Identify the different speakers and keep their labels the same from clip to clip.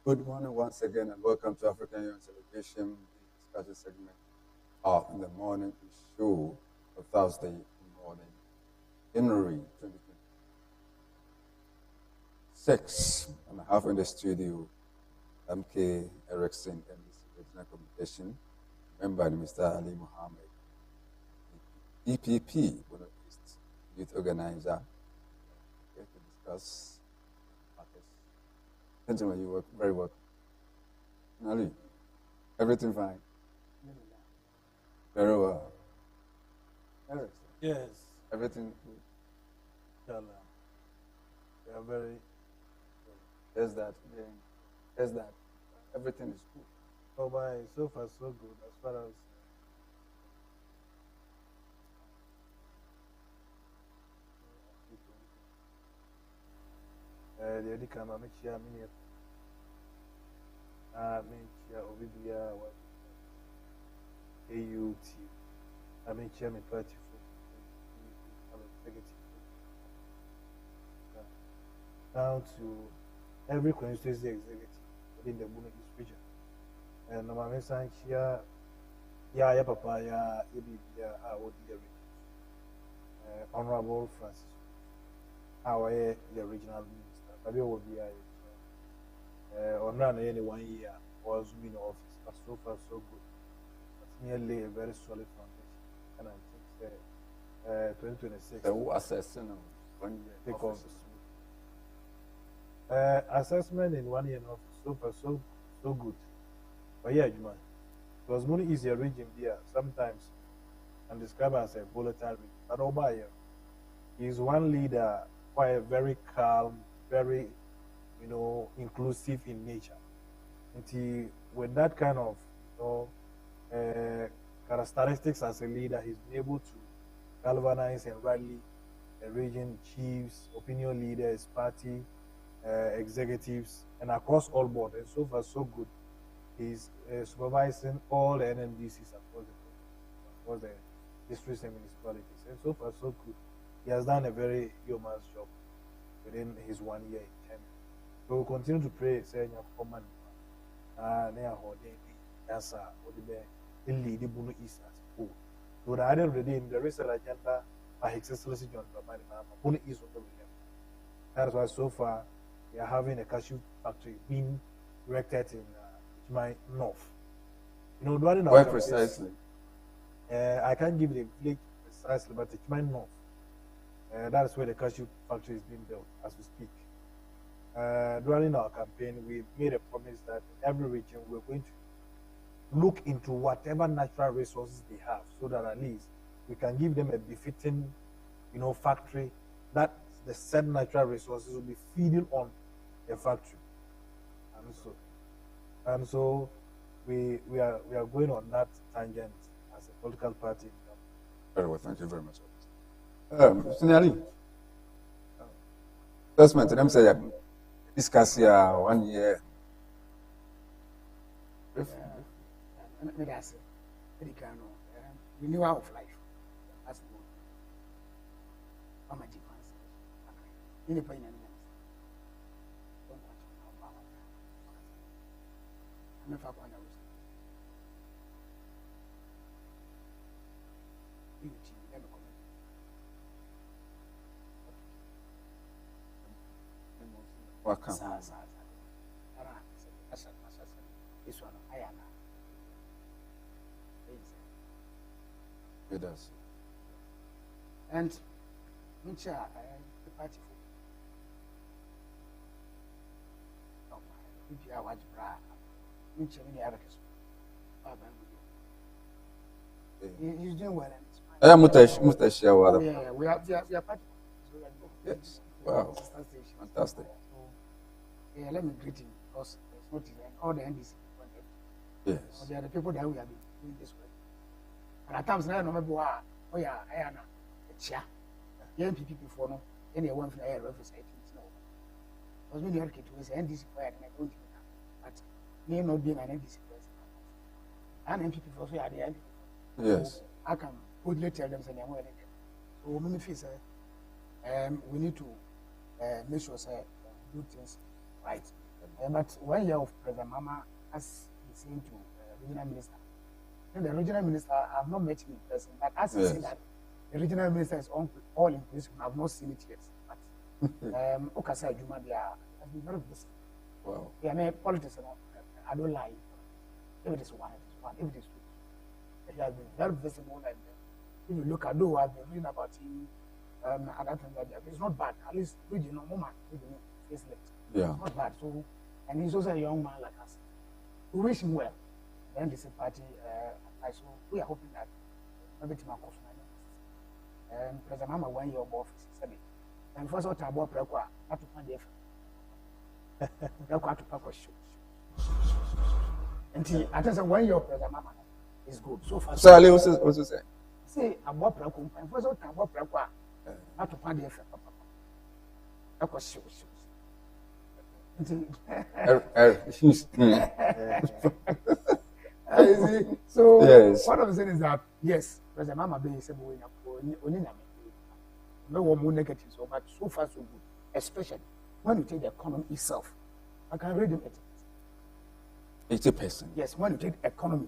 Speaker 1: Good morning once again, and welcome to African Union Celebration, the discussion segment of in the morning show for Thursday morning, January 2026. And I have in the studio MK Ericson, Ndc Regional Communication, member Mr. Ali Mohammed, the EPP, Bono East Youth Organizer, here to discuss matters. Gentlemen, you work very well. Ali, everything fine? Very well. Ericson,
Speaker 2: Yes,
Speaker 1: everything good?
Speaker 2: inshallah. We are very
Speaker 1: There's that being, there's that everything is good.
Speaker 2: oh my, so far so good as far as the Edikama make sure me make sure Obibia what AUT I make sure me party for executive down to every constituency executive within the Bono East region. And no man saying here ya papa ya ebibia a wodi the region. Honorable Francis our the regional minister. Maybe will be on run any 1 year was in office, but so far so good. But nearly a very solid foundation, and I think 2026.
Speaker 1: So assessing 1 year
Speaker 2: Take
Speaker 1: office.
Speaker 2: Assessment in 1 year in office, so far so good. But yeah, Juma, because money is a region there. Sometimes and described as a volatile region. But Obaya is one leader, quite very calm, very inclusive in nature. And with that kind of characteristics as a leader, he's been able to galvanize and rally the region chiefs, opinion leaders, party executives, and across all board. And so far, so good. He's supervising all the NMDCs across the districts and municipalities. And so far, so good. He has done a very yeoman's job within his 1 year in tenure. We will continue to pray, saying, "Command, yes, sir. The lead the Bono East as a whole." So the end of the day, in the recent agenda, His Excellency John Dramani Mahama, Bono East on the way. That is why so far we are having a cashew factory being erected in my north. During
Speaker 1: Why precisely?
Speaker 2: I can't give the village precisely, but it's my north. That is where the cashew factory is being built as we speak. During our campaign, we made a promise that in every region we're going to look into whatever natural resources they have, so that at least we can give them a befitting, factory that the said natural resources will be feeding on the factory. And so we are going on that tangent as a political party.
Speaker 1: Very well, thank you very much. Sinali, assessment, and I'm saying, discuss here 1 year.
Speaker 3: Renewal of life. That's the one. I'm a defense. In the pain and don't watch how bad I'm not going to
Speaker 1: Welcome.
Speaker 3: This one, I am.
Speaker 1: It does.
Speaker 3: And which are the party for which I watch bra, which are the Ericson. He's doing well.
Speaker 1: I am Mutashia.
Speaker 3: Yeah, we are party.
Speaker 1: Yes. Wow. Fantastic.
Speaker 3: Yeah, let me greet him because there's no delay. All the NDC.
Speaker 1: Yes.
Speaker 3: They are the people that we have been doing this work. And at times, I don't remember why. Oh, yeah, I am a chair. Young people before no, any one from the air office, I think no. Because when you are kid was NDC player, and I don't think that. But me not being an NDC person. And NPP also are the NPP.
Speaker 1: Yes.
Speaker 3: I can boldly tell them, saying, I'm going to so when we say, we need to make sure, say, do things right. But 1 year of President Mama, as he's saying to regional minister, and the regional minister, I have not met him in person, but as he said that the regional minister is all inclusive, I have not seen it yet. But Okasa Juma, they has been very busy.
Speaker 1: Wow.
Speaker 3: Yeah, I mean, politics, I don't lie. If it is one, it is one. If it is two, it has been very visible. And if you look at though, I've been reading about him, other things like that. It's not bad. At least regional moment, regional facelift.
Speaker 1: Yeah.
Speaker 3: It's not bad. So, and he's also a young man like us. We wish him well. The NDC party, so we are hoping that maybe to my President Mama 1 year of office, said it. And first of all, about Prekwa, not to find the effort. Prekwa to Prekwa show. And I tell you, 1 year of President Mama is good. So far.
Speaker 1: So Ali, what's you say?
Speaker 3: Say about Prekwa, and first of all, about Prekwa, not to find the effort. Prekwa show. So
Speaker 1: yes.
Speaker 3: What I'm saying is that yes, President Mama Bay is no more negative, so but so far so good. Especially when you take the economy itself, I can read him
Speaker 1: 80%.
Speaker 3: Yes, when you take economy,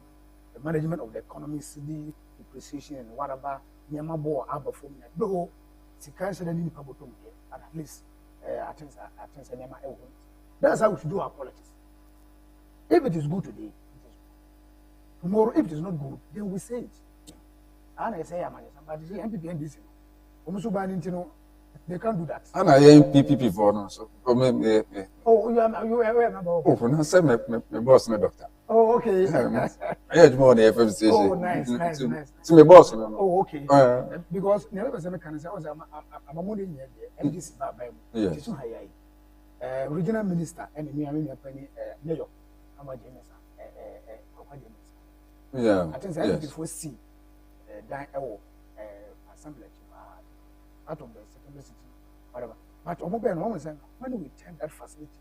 Speaker 3: the management of the economy, CD depreciation and whatever, Yamabo Abba for me, though, Sikansha at least that's how we should do our politics. If it is good today, it is good. Tomorrow, if it is not good, then we say it. And I say, somebody say, MPP and this, they can't do that.
Speaker 1: And I am PPP for now, so
Speaker 3: Oh, you are
Speaker 1: oh, for now, say my boss, my doctor.
Speaker 3: Oh, okay.
Speaker 1: I had more than FFC.
Speaker 3: Oh, nice.
Speaker 1: To my boss.
Speaker 3: Oh, okay. Because never say, can say, I'm a money here, and this is Bible.
Speaker 1: Yes.
Speaker 3: Regional minister and me, penny, mayor.
Speaker 1: Yeah.
Speaker 3: I think that before C, assembly, out of the secondary city, whatever. But when we turn that facility,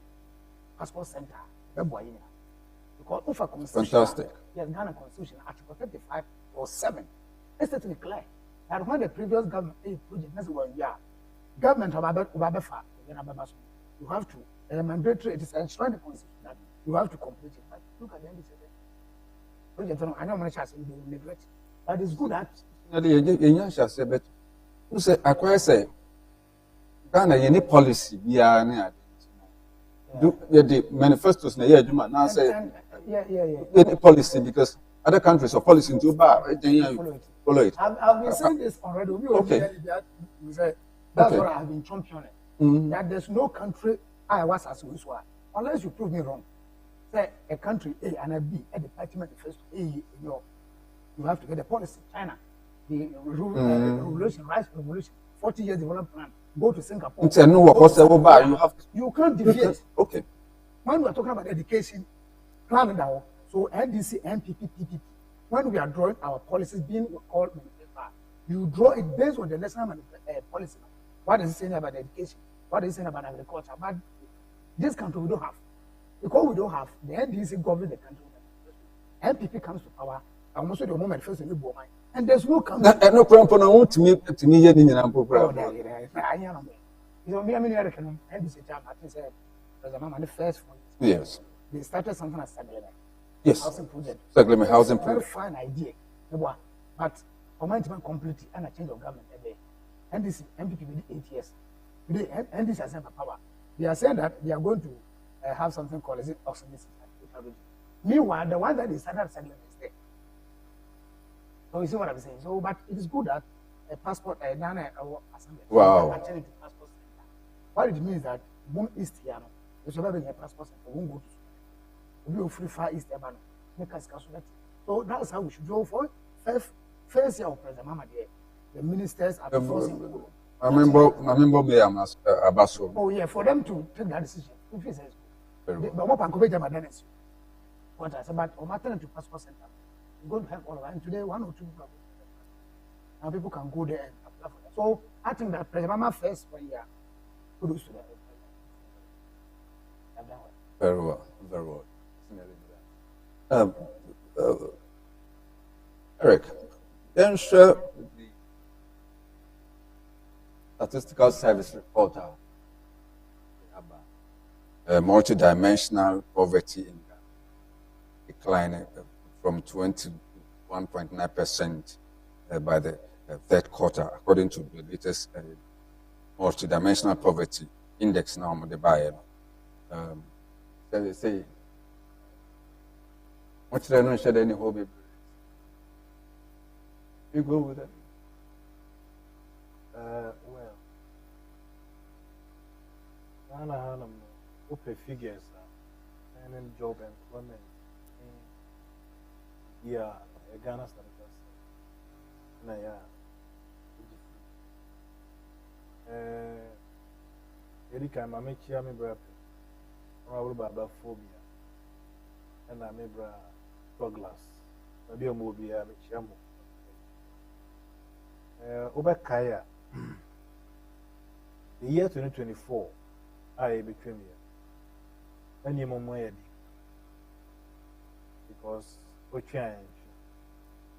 Speaker 3: passport center, because of a constitution,
Speaker 1: fantastic.
Speaker 3: Yes, Ghana Constitution, Article 35 or 7, it's certainly clear that when the previous government project, that's 1 year, government of Ababefa, you have to mandatory. It is enshrined in the constitution that you have to complete it. But look at the end of the project. I know many chance they will neglect, but it's good that.
Speaker 1: You shall say, but who say, I say, Ghana, any policy, yeah, do the manifestos, now say, any policy because other countries are policy too bad. Follow it.
Speaker 3: I've been saying this already.
Speaker 1: Okay.
Speaker 3: That's what I've been championing. That there's no country I was as we were, unless you prove me wrong. Say a country A and a B, a department first A, you have to get a policy. China, the revolution, rice revolution, 40 years development plan. Go to Singapore. You can't deviate.
Speaker 1: Okay.
Speaker 3: When we are talking about education, plan now. So NDC, MPP, PPP. When we are drawing our policies, being called manifesto, you draw it based on the national policy. What is it saying about education? What is it saying about agriculture? But this country we don't have. Because we don't have, the NDC governs the country. MPP comes to power, and also the moment first in the mind. And there's no country.
Speaker 1: No problem. I want to me yet in an program.
Speaker 3: You know, me, I mean, NDC jam, I think, President Mama, the first one.
Speaker 1: Yes.
Speaker 3: They started something as Saglement.
Speaker 1: Yes.
Speaker 3: Housing project.
Speaker 1: Saglement housing project.
Speaker 3: Very fine idea. But commandment completely and a change of government. NDC, MPP within 8 years. Today, NDC has power. They are saying that they are going to have something called, is it oxygen? Meanwhile, the one that they started Saglement is there. So you see what I'm saying? So, but it is good that a passport, assembly.
Speaker 1: Wow.
Speaker 3: Passport center. What it means that boom East here, you should have a passport center. We won't go to school. We will free Far East here, make us calculate. So that's how we should go for first year of President Mama there. The ministers are forcing people.
Speaker 1: I remember me, Abaso.
Speaker 3: Oh yeah, for them to take that decision. If he says, but what can cover them at Dennis? What I said, but on my turn to passport center, we're going to help all of them. And today, 1 or 2 people. Now people can go there and apply for that. So I think that President Mama first 1 year kudos to that.
Speaker 1: Very well, very well. Eric, then share the statistical service reporter. multidimensional poverty in Ghana declining from 21.9% by the third quarter, according to the latest multidimensional poverty index now on the buyer. They say, what's the no shed any hobby? You go with it?
Speaker 2: Well, Ghana open figures and job employment. Yeah, Ghana started. Na ya. Ericson mama chia me bra. Ona baba phobia. Na me bra Douglas. Na bi omo bia me chia mo. Obekaya. The year 2024 I became here. Any moment because we change.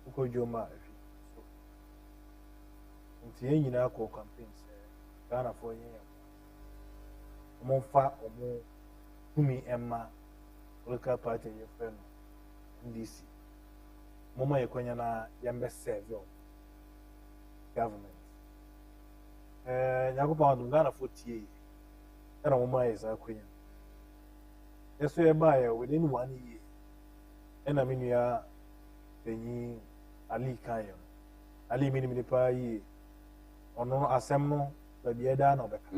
Speaker 2: We go Joma. Nti yen nyina ko campaigns Ghana for yen mo fa omo humi emma local party ye friend Ndc moma ye kwanya na yambe serve yo government nyakopa ndum Ghana for tie era moma ye za kwanya yeso ye ba ye within 1 year ena menua penyi Ali Kayo Ali mini pa yi ono asem no ba bia da na obeka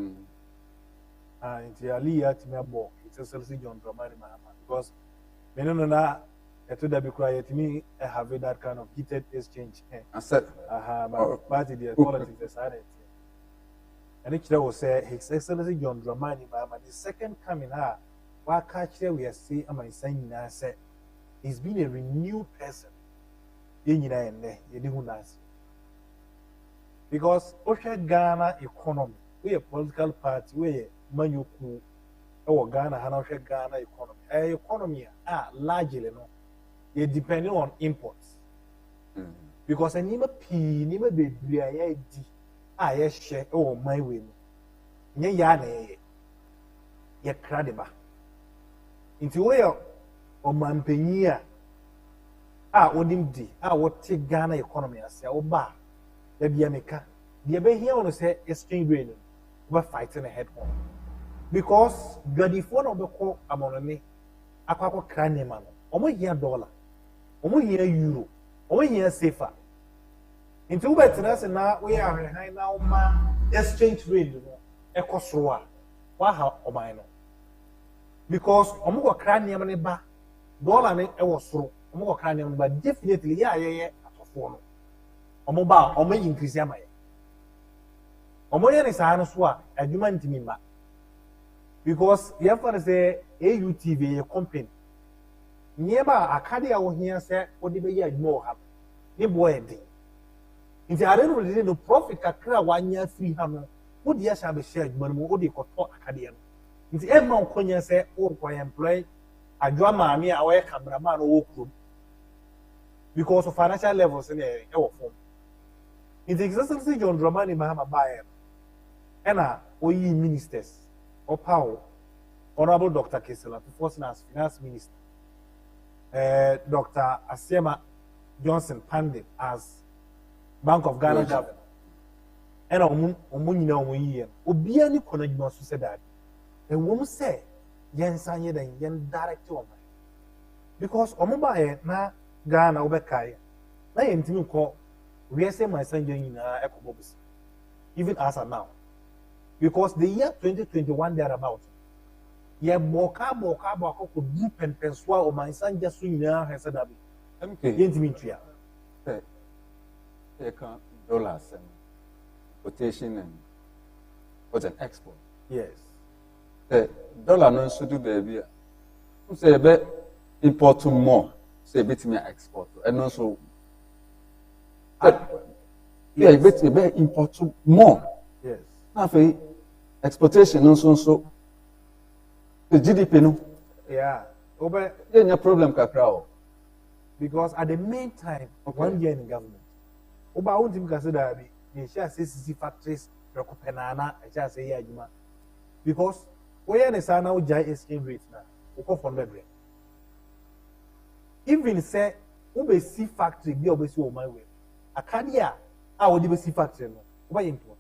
Speaker 2: nti Ali ya timi abo it's a John Dramani Mahama because meneno na eto da bi kura yetimi have that kind of heated exchange but the politics is hard and it was say His Excellency John Dramani Mahama the second coming wa catch we are say am I saying na say he's been a renewed person yenyina enne yedi hu nasi because Osha Ghana economy, we a political party, we a manuku, our Ghana, Hanosha Ghana economy. Our economy largely no, they depending on imports. Because I never pee, never be I share oh my way. Nye yane ye credible. Into where o mampenia odim di what take Ghana economy as ya oba. The Biameka, the Abahia on say exchange rate, we're fighting ahead on. Because the phone of the call among me, a couple cranium, almost here $1, almost here euro, almost here safer. In 2 better now we are high now, exchange rate, a cost roa, waha or mine. Because Omo cranium and a bar, $1 and it was so, Omo cranium, but definitely, yeah, at a phone. Omoba omo increase amaye omo ye ni sa no so a adwuma ntimi ma because you have to say AUTV a company niema akade a wo hia se odi be ye adwuma o ha ni boy dey nti are no dey no profit kakra wanya free ha no wo dey sha be share adwuma no mo odi koto akade no nti e ma nkonya se wo ko employ adwa maami a wo cameraman wo kuro because of financial levels in e wo form. In the Excellency John Dramani Mahama Bayer, and OE ministers, or power, Honorable Dr. Kesela, to force as finance minister, Dr. Asiema Johnson Pandit as Bank of Ghana governor, and Omunina Omuye, Obiani Konajma said that, and woman say, Yen Sanye than Yen direct on because Omubaye na Ghana Obekai, na Yentimu call. We are saying my son even as of now. Because the year 2021 thereabout, yeah, boka could group and penswa or my son just swing now has a dabi. Intimatria.
Speaker 1: Dollars and quotation and what's an export.
Speaker 2: Yes.
Speaker 1: The dollar no should do baby. Say a bit import more, say a bit me export, and also. Yeah, you better import more.
Speaker 2: Yes.
Speaker 1: Now, exportation also the GDP no.
Speaker 2: Yeah.
Speaker 1: Over any problem kakra.
Speaker 2: Because at the main time, 1 year in government, Oba won't even consider the share CCC factories, Rocopenana, I just say, yeah, because Where the sana now jai exchange rate now? We call for memory. Even say, we see factory be obviously on my way. A cardia, I would see factory no. Why import?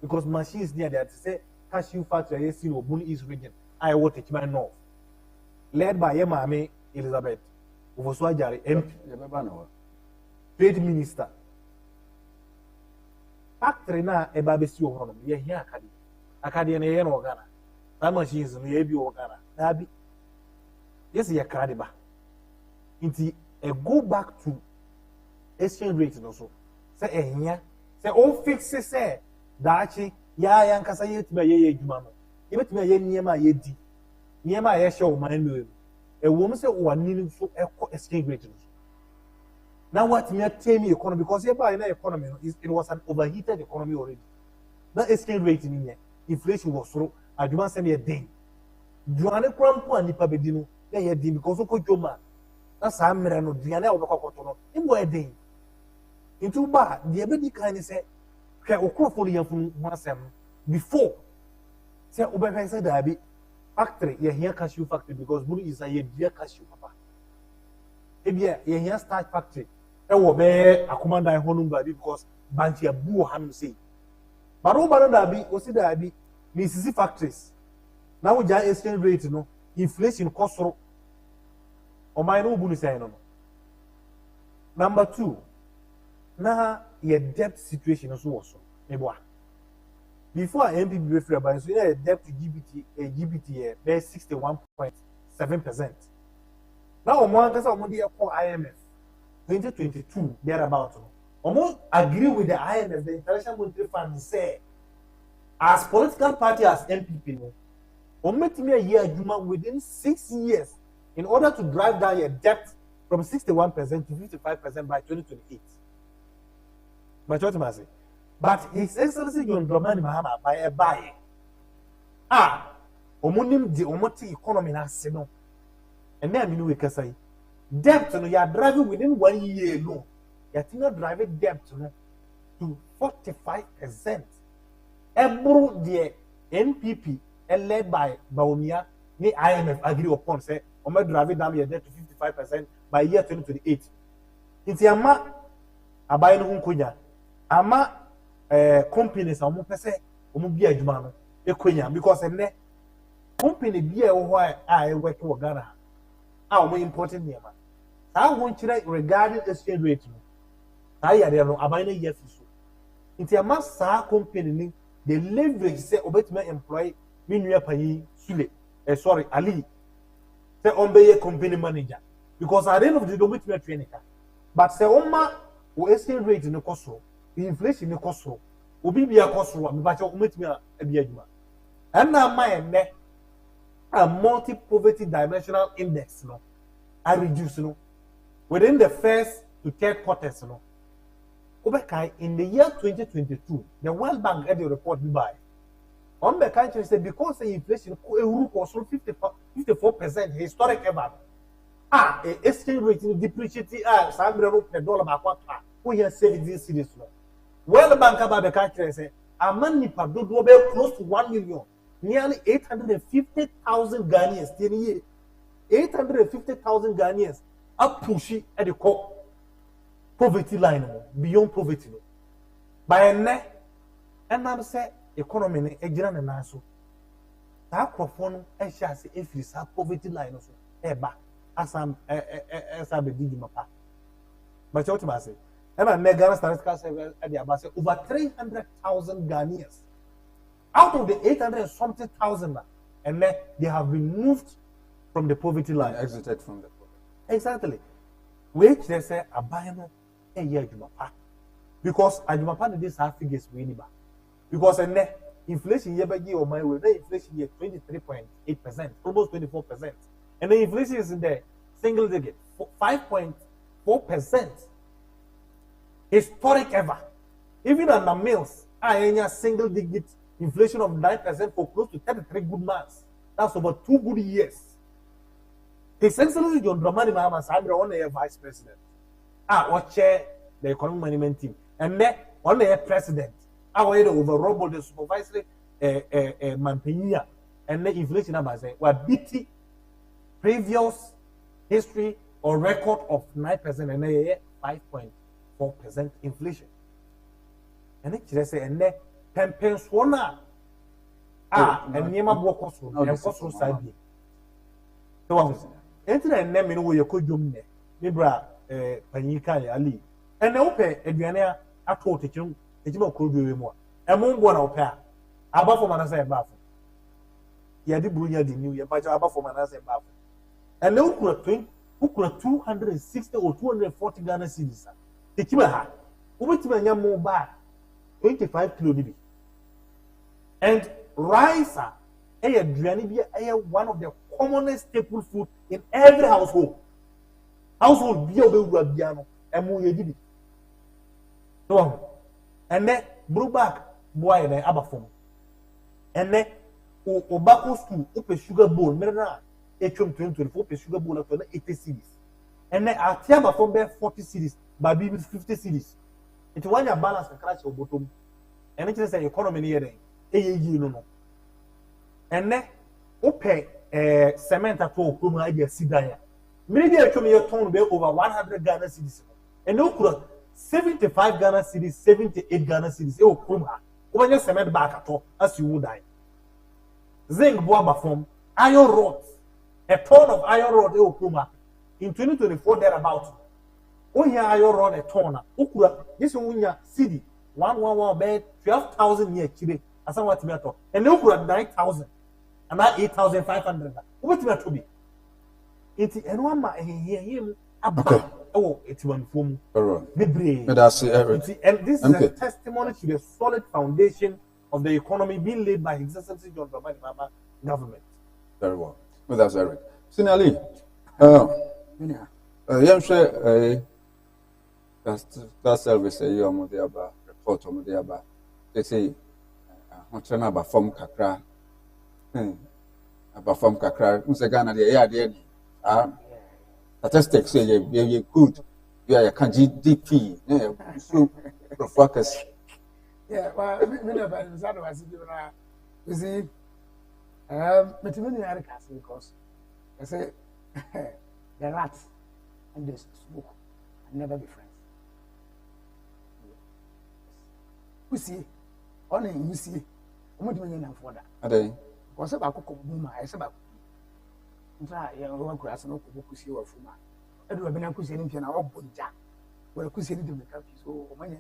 Speaker 2: Because machines near there to say cashew factory yes in Obuni East region. I will take my north. Led by Yemame Elizabeth. Ovoswajari MP. Trade Minister. Factory na ebabesi ohono. Ye here akadi. Akadi na ye no Ghana. That machines no ye bi o Ghana. Dabi. Yes ye akadi ba. Inti go back to exchange rate no so. Say ehia. Say o fix say daachi ya ya nkasa ye tiba ye adwuma no. Ye betima ye niema ye di. Niema ye hye o man no. Ewom say o anini so exchange rate no. Now what me tell me economy because here by economy it was an overheated economy already. That exchange rate in here, inflation was so advance send a day. Duane krampo anipa bedi no na ye din because oko joma. Na sa mere no duane a obekwakoto no imbo e din. Into ba the bedi kan say hwe okrofo no yafun ho asem before say obekwan say da bi factory ye here cashew factory because bulu is a ye dia cashew papa. Ebia ye here starch factory ewo be akomanda honum ba because bank ya bu hanum say baro da bi osi da bi ni sisi factories na wo ja exchange rate no inflation kosoro o mai no bu ni say no. Number 2 na ye debt situation so wo so ebo before MPP be free by so ye debt to GBT be 61.7%. Now omo ankasa omo dey call IMF 2022 thereabout. Omo agree with the IMF, the International Monetary Fund, say as political party as MPP no, omo metimi a year adwuma within 6 years in order to drive down your debt from 61% to 55% by 2028. But what am I saying? But His Excellency John Dramani Mahama by a buy. Omo nim the omo ti economy na se no. And then we can say debt no you are driving within 1 year no. You are not driving debt no to 45%. Ebro the NPP led by Baumia ni IMF agree upon say we driving down your debt to 55% by year 2028. Inti ama abaye no nkonya ama companies amu pese omu bi adwuma no ekonya because enne company bi e wo ho a work wo Ghana we important niema saa ho nkyire regarding exchange rate no saa yare no aban na yefi so nti ama saa company ni the leverage say obetime employ minua payi sule Ali say on be company manager because at the end of the day obetime training but say oma o exchange rate no koso inflation no koso obi bia koso me ba che obetime abi adwuma and na ma a multi-poverty dimensional index no, I reduce no within the first to third quarters no. In the year 2022, the World Bank had a report by. On the country said because the inflation was 54% historic ever. Exchange rate depreciating $100 back what we have saved this series no. World Bank about the country say a man nipa do close to 1 million. Nearly 850,000 Ghanaians, 850,000 Ghanaians are pushing at the core poverty line, beyond poverty. By a neck, and I'm saying, economy, a grand and also. That crophone, I shall say, if you have poverty line, also, as I'm a big mapa. But what am I saying? And I'm Ghana statistical survey at the Abbas, over 300,000 Ghanaians. Out of the 800 something thousand, and then they have been moved from the poverty line.
Speaker 1: Exited from the poverty.
Speaker 2: Exactly. Which they say a buyano a year Jumapa. Because a Jumapa this half figures really bad. Because and then inflation year by year or my way, the inflation year 23.8%, almost 24%. And the inflation is in the single digit, 5.4%. Historic ever. Even on the mills, I single digit inflation of 9% for close to 33 good months. That's about 2 good years. His Excellency John Dramani Mahama Sandra on the vice president. What chair the economic management team. And then on the president. I want to overrule the supervisory Mampenia and the inflation about say we beat previous history or record of 9% and 5.4% inflation. And it just say and 10 pence one and near my work also and cost side. So enter and name in your could do Libra Panika Ali. And the open Adriana at all teaching, it's more could do more. And one one pair above for Manasa above. Yeah, the Brunia the New Year, but above for Manasa above. And no could 260 or 240 Ghana cedis. The Kimaha, who went to a young more back 25 kilo. And rice, one of the commonest staple food in every household. Household beer will be piano and more did. So, and then brew back boy and abafom. And then Obako school, open sugar bowl, Merana, HM 2024, sugar bowl of 80 cities. And then our Tiaba from there 40 cities, by BB 50 cities. It's one year balance the crash of bottom. And it is an economy near no. And then open cement at all, come idea Sidaya. Maybe I come here town be over 100 Ghana cities. And no could 75 Ghana cities, 78 Ghana cities, oh, come over your cement back at all, as you would die. Zinc boaba from iron rods, a ton of iron rod, oh, come in 2024 thereabout. Oh, yeah, iron rod a ton. Okura, this one, city, 111 bed, 12,000 near Chile, as I want to metal. And Okura 9,000, and that 8,500. What to be? It's and one man here, oh, it's one form. And this is a testimony to the solid foundation of the economy being laid by His Excellency John Dramani Mahama government.
Speaker 1: Very well. Well, that's Eric. Sinali, I'm sure that service you are Modiaba, report on Modiaba. They say, I'm trying about form Kakra. About form Kakra, Musagana, the statistics say you're good. You are a GDP. So, focus.
Speaker 3: Yeah, well, you see, because I say the rats and the smoke can never be friends. You see, only you see, I'm not doing enough for that.
Speaker 1: Are they?
Speaker 3: Because about Kokoma, I said about grass and Okusi or Fuma. I do have been a cuisine in our Bonja, where a cuisine to make up so many.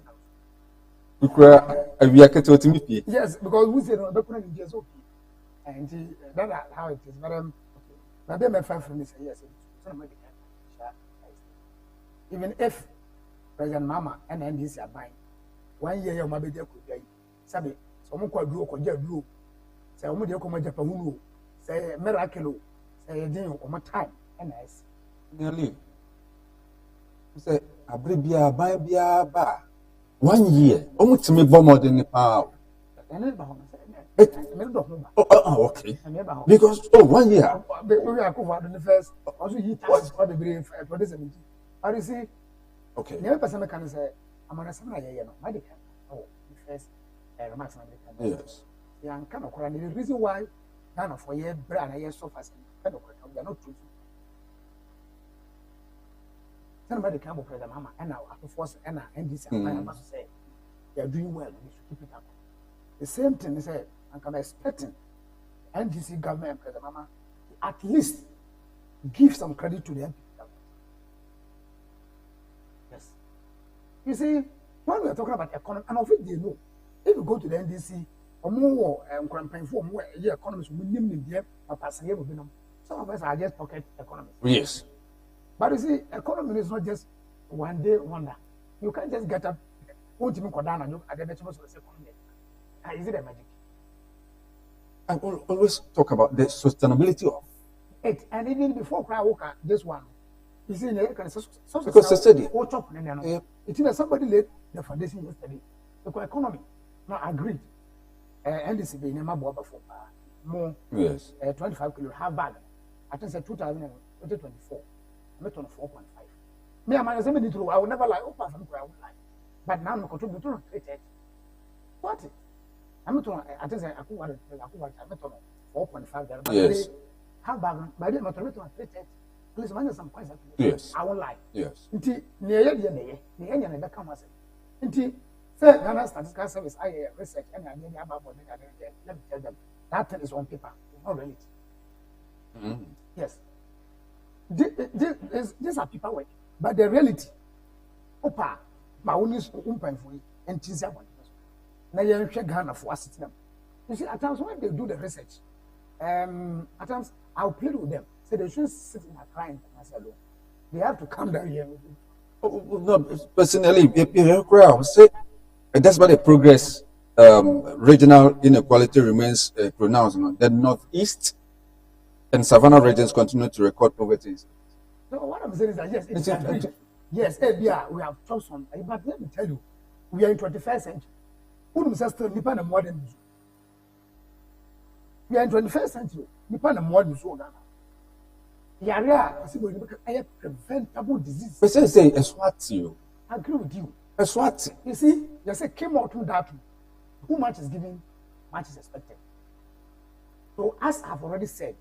Speaker 1: Yes,
Speaker 3: because we say no, but just okay. And that's how it is. But then my friend from this yes, even if President Mama and Ndc are buying 1 year, your mother could be Sabi, some quite do or do. Say, Omodia come Japan, say, miracle, say, a dinner or my time, and nice.
Speaker 1: Nearly. Say, Abribia, Bia, Ba. 1 year, almost to me more than the power. Okay. Because 1 year.
Speaker 3: We are covered the first. Also, he was for the brief for this. How do you see?
Speaker 1: Okay.
Speaker 3: Never person can say, I'm on a summer, medical. Oh, the first remarks.
Speaker 1: Yes.
Speaker 3: Young kind of the reason why none of your brand, I so fast. Kind of they are not truthful. Somebody come up with Mama and now after force and this I must say they are doing well. We should keep it up. The same thing is said, I'm expecting NDC government and President Mama at least give some credit to the MP government. Yes. You see, when we are talking about economy, and of it they know, if you go to the NDC, or more campaign for more economists will name them passing every them. Some of us are just pocket economists.
Speaker 1: Yes.
Speaker 3: But you see, economy is not just one day wonder. You can't just get up, put him down and look at the vegetables of the second. Is it a magic?
Speaker 1: I always talk about the sustainability of
Speaker 3: it. And even before I walk at this one, you see,
Speaker 1: because study.
Speaker 3: It is somebody laid the foundation yesterday. The economy, not agreed. NDC being a mobile before more.
Speaker 1: Yes.
Speaker 3: 25 kilo half bag. I think it's 2024. I'm on 4.5. Me, I'm a semi I will never lie. Oh, I would lie. But now I'm contributing to 330. What? I'm not I think I could 4.5 there. But
Speaker 1: Yes.
Speaker 3: they have background. By then, my tomato was 330. Please, man, some points.
Speaker 1: Yes.
Speaker 3: I won't lie.
Speaker 1: Yes.
Speaker 3: Nti near the end and become us. Nti say Ghana Statistical Service I research and I need about let me tell them that thing is on paper, not reality.
Speaker 1: Mm-hmm.
Speaker 3: Yes. These are paper work, but the reality, opa, my own is painful and things are now you check Ghana for us. You see, at times when they do the research, at times I'll plead with them. Say they shouldn't sit in a client alone. They have to come down here.
Speaker 1: No, personally, I would say that's why the progress regional inequality remains pronounced. The northeast and savannah regions continue to record poverty.
Speaker 3: So what I'm saying is that yes, it's agreed. Yes, ABR, we have talked some, but let me tell you, we are in 21st century. We are in 21st century. Preventable disease.
Speaker 1: But say it's what you.
Speaker 3: I agree with you.
Speaker 1: It's what
Speaker 3: you see. You say came out to that. Too much is given, much is expected. So as I've already said,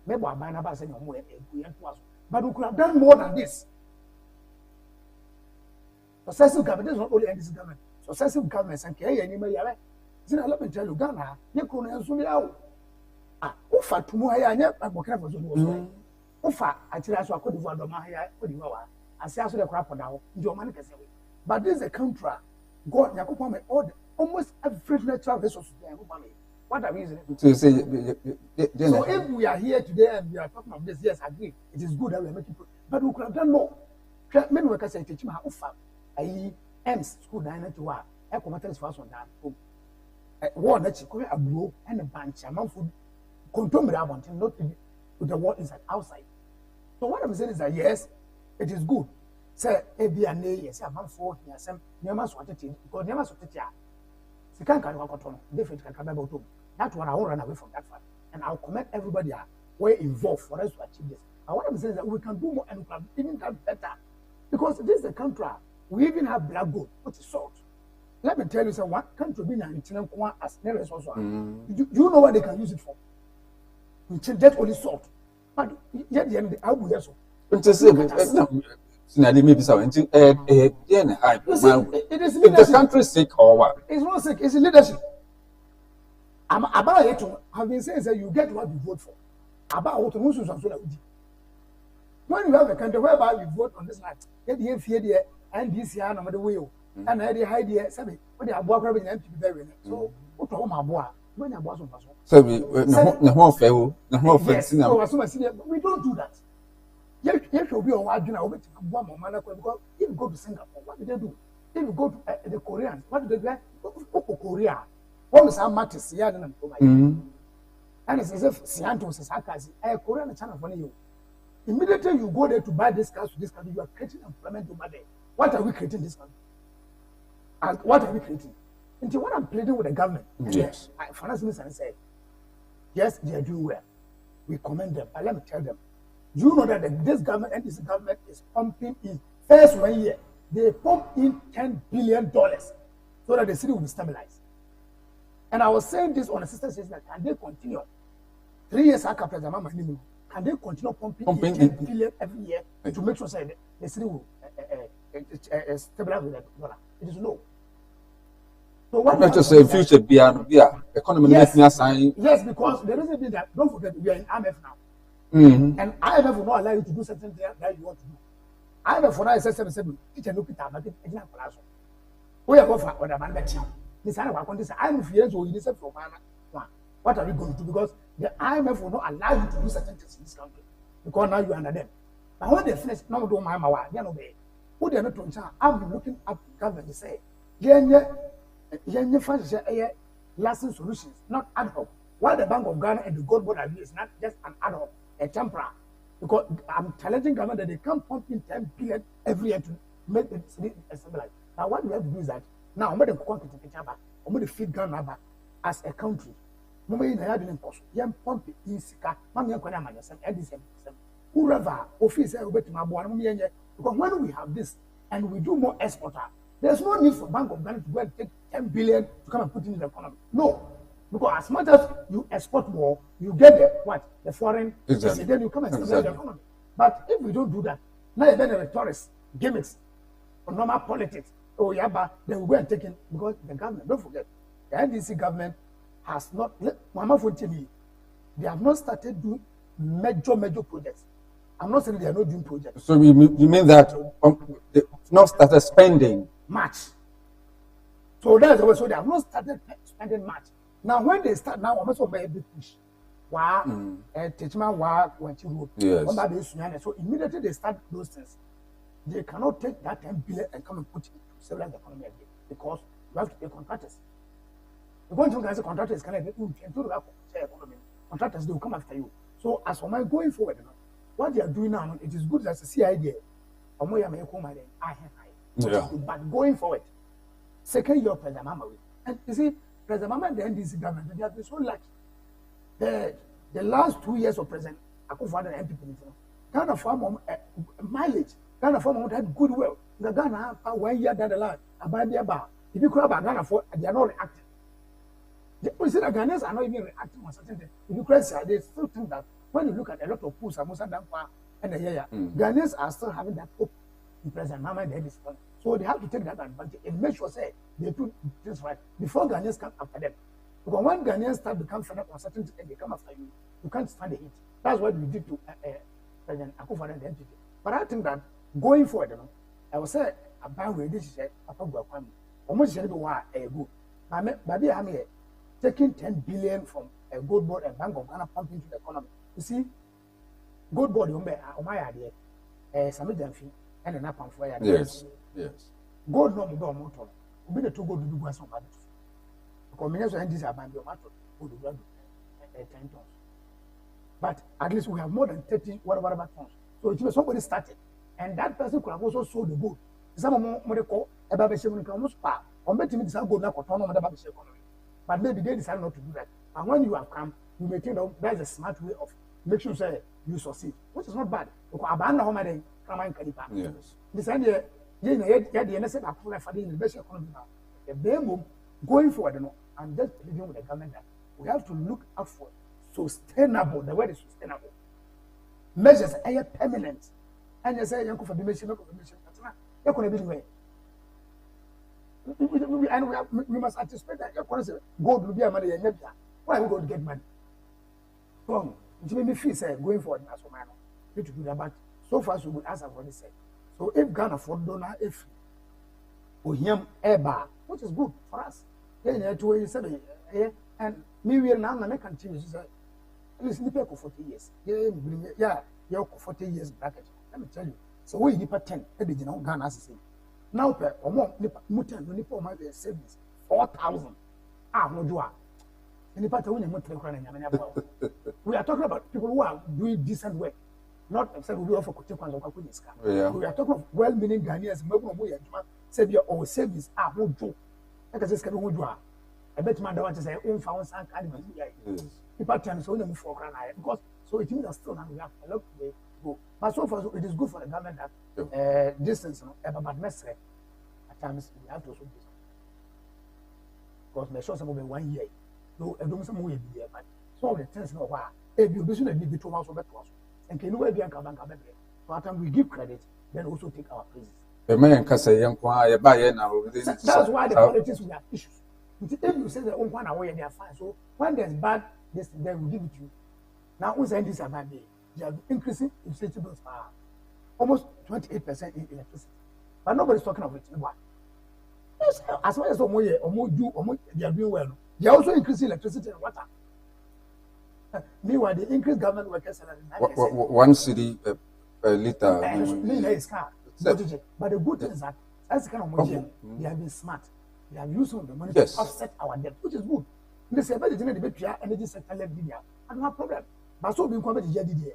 Speaker 3: maybe I'm buying about saying but we could have done more than this. Successive government is not only Ndc government. Successive governments and carry any money. Let me tell you, Ghana, you couldn't answer me out. Ufa tomorrow, I never for you. Ufa, I tell us what could you want to my I say, I saw the crap now. Your money can say, but this is a country. God, Yakupame, almost every natural resource. What are we using?
Speaker 1: So say,
Speaker 3: so if we are here today and we are talking about this, yes, I agree. It is good that we are making progress, but we could have done more. Maybe we can say, teach me how Ufa, EMS school diner to work. I come at first on that. One that you call a blow and a bunch, a month food. Control me, I want him not to the world inside outside. So what I'm saying is that yes, it is good. Say, ABNA, yes, I'm for here, some never sorted it, because never sorted it. They can't carry on, different can come about to. That's what I will run away from that fact. And I'll commend everybody who are involved for us to achieve this. And what I'm saying is that we can do more and we can even do better. Because this is a country, we even have black gold, which is salt. Let me tell you, sir, one country being an Ndc-Comm as near as also. Do you know what they can use it for? That's only salt. But yet the end, I will yes.
Speaker 1: It is maybe so. It is the country sick or what?
Speaker 3: It's not sick, it's leadership. I'm about it to have been saying that you get what you vote for. About what Muslims are so. When you have a country whereby we vote on this line, get the fear and this year, no matter where you and I had the seven, but they are walking empty very. So, what to my boy? When I was on
Speaker 1: so we
Speaker 3: don't do that. Yes, you'll be on Wagina over to one more man because if you go to Singapore, what did they do? If you go to the Koreans, what did they do? Korea. What was our matter? Sian and it's as if Sianto says, I Korean channel for you. Immediately you go there to buy this car to this country, you are creating employment over there. What are we creating this country? And what are we creating? Until what I'm pleading with the government,
Speaker 1: yes,
Speaker 3: finance minister said, yes, they are doing well. We commend them. But let me tell them, do you know that this government and this government is pumping in first 1 year, they pump in $10 billion so that the city will be stabilized. And I was saying this on a sister says that can they continue 3 years after President Mohammed, can they continue pumping in $10 billion every year to make sure that the city will stabilize with the dollar? It is no. So what
Speaker 1: not just say future economy
Speaker 3: yes, yes, because the reason is that don't forget we are in IMF now. And IMF will not allow you to do certain things that you want to do. IMF for now is 7 teacher look at that, it's not for us. We are going for the man that this IMF years will listen from Ghana. What are we going to do? Because the IMF will not allow you to do certain things in this country. Because now you are under them. But when they finish, no do my they are no way. Who they are not to I'm looking up government to say, lasting solutions, not ad hoc. What the Bank of Ghana and the Gold Board are doing is not just an ad hoc, a temporary. Because I'm challenging government that they can't pump in 10 billion every year to make the city stabilize. Now what we have to do is that now I'm going to feed Ghana as a country. Whoever office because when we have this and we do more exporter, there's no need for Bank of Ghana to go and take 10 billion to come and put in the economy. No. Because as much as you export more, you get the foreign,
Speaker 1: exactly.
Speaker 3: Then you come and stabilize the economy. But if we don't do that, now you're the tourist gimmicks or normal politics. Oh yeah, but they will go and take in because the government. Don't forget, the NDC government has not. Mama Fontini, they have not started doing major projects. I'm not saying they are not doing projects.
Speaker 1: So you mean that they've not started spending
Speaker 3: much? So that's the way. So they have not started spending much. Now when they start now, almost a big push. Wow, teachman wow, when you yes. So immediately they start those things. They cannot take that 10 billion and come and put it to stabilize the economy again because you have to pay contractors. You're going to guys, contractors can economy. Contractors they will come after you. So as for my going forward, what they are doing now, it is good as a C idea.
Speaker 1: Yeah.
Speaker 3: But going forward, second year President Mama, and you see, President Mama and the NDC government, they have been so lucky. The last 2 years of President Akufo-Addo and MPP, Ghana farm mileage, Ghana farm had goodwill. The Ghana 1 year down the line, about the bar. If you cry about Ghana for, they are not reacting. We see that Ghanaians are not even reacting on certain things. If you cry, they still think that when you look at a lot of pools, and Ghanaians are still having that hope in President Mama and the NDC. So they have to take that advantage and make sure say they do things right before Ghanaians come after them. Because when Ghanaians start become fed up on certain things and they come after you, you can't stand the heat. That's what we did to President Akufo-Addo and the NPP. But I think that going forward, I will say about where this is Papa-Comm. Almost said good. But I'm here taking 10 billion from a gold board and Bank of Ghana pumping into the economy. You see, gold board on my idea, some of them and an up on fire.
Speaker 1: Yes.
Speaker 3: Gold no more motor. We be the two gold to do some bad. Combination and these are by your matter, 10 tons. But at least we have more than 30 whatever tons. So it was somebody started, and that person could have also sold the gold. Some more call about the same almost par. Or maybe this gold now for economy. But maybe they decide not to do that. And when you have come, you may think that is a smart way of make sure say you succeed, which is not bad. Because abandon home and come and caliber.
Speaker 1: Yes.
Speaker 3: This idea, the NSA are full of the best economy now. The bare going forward, I'm just pleading with the government that we have to look out for sustainable. The word is sustainable. Measures are permanent. And you say, Uncle for the mission, you're going to be way. And we must anticipate that you're going to say, gold will be a money and never. Why are we going to get money? Come, it made me feel say going forward as a man. You to do that, but so far so good as I've already said. So if Ghana for donor, if we him eba, which is good for us. Then you say, and me will now continue to say, at least nipper for 40 years. Yeah, you're 40 years bracket. Let me tell you. So we nipper 10, every Ghana as say. Now, or more mutant, nipper might be a savings 4,000. No do. We are talking about people who are doing decent work, not except we offer
Speaker 1: yeah.
Speaker 3: We are talking of well-meaning Ghanaians, say your savings are no joke. Like I said, I bet my daughter say, found some kind of people turn so them for because so it means that still now we have a lot to go. But so far, so it is good for the government that distance, but necessary at times we have to also do something. Because my sure some of 1 year. No, I don't some way be there, but some of the things no why. If you business need to also better us. And can you be a bank so at time we give credit, then also take our praises.
Speaker 1: The man can say young now.
Speaker 3: That's why the politics we have issues. If you say the own one away, they are fine. So when there's bad, this they will give it to you. Now we say this are bad day. They are increasing utility bills are almost 28% in electricity. But nobody's talking of it. Why? Yes, as much as they are doing well. They are also increasing electricity and water. Meanwhile, they increase government workers' salary.
Speaker 1: 1 cedi per liter.
Speaker 3: But the good thing is that that's the kind of money they have been smart. They have used some of the money to offset our debt, which is good. They say, but the energy sector left India. I don't have problem. But so being committed to the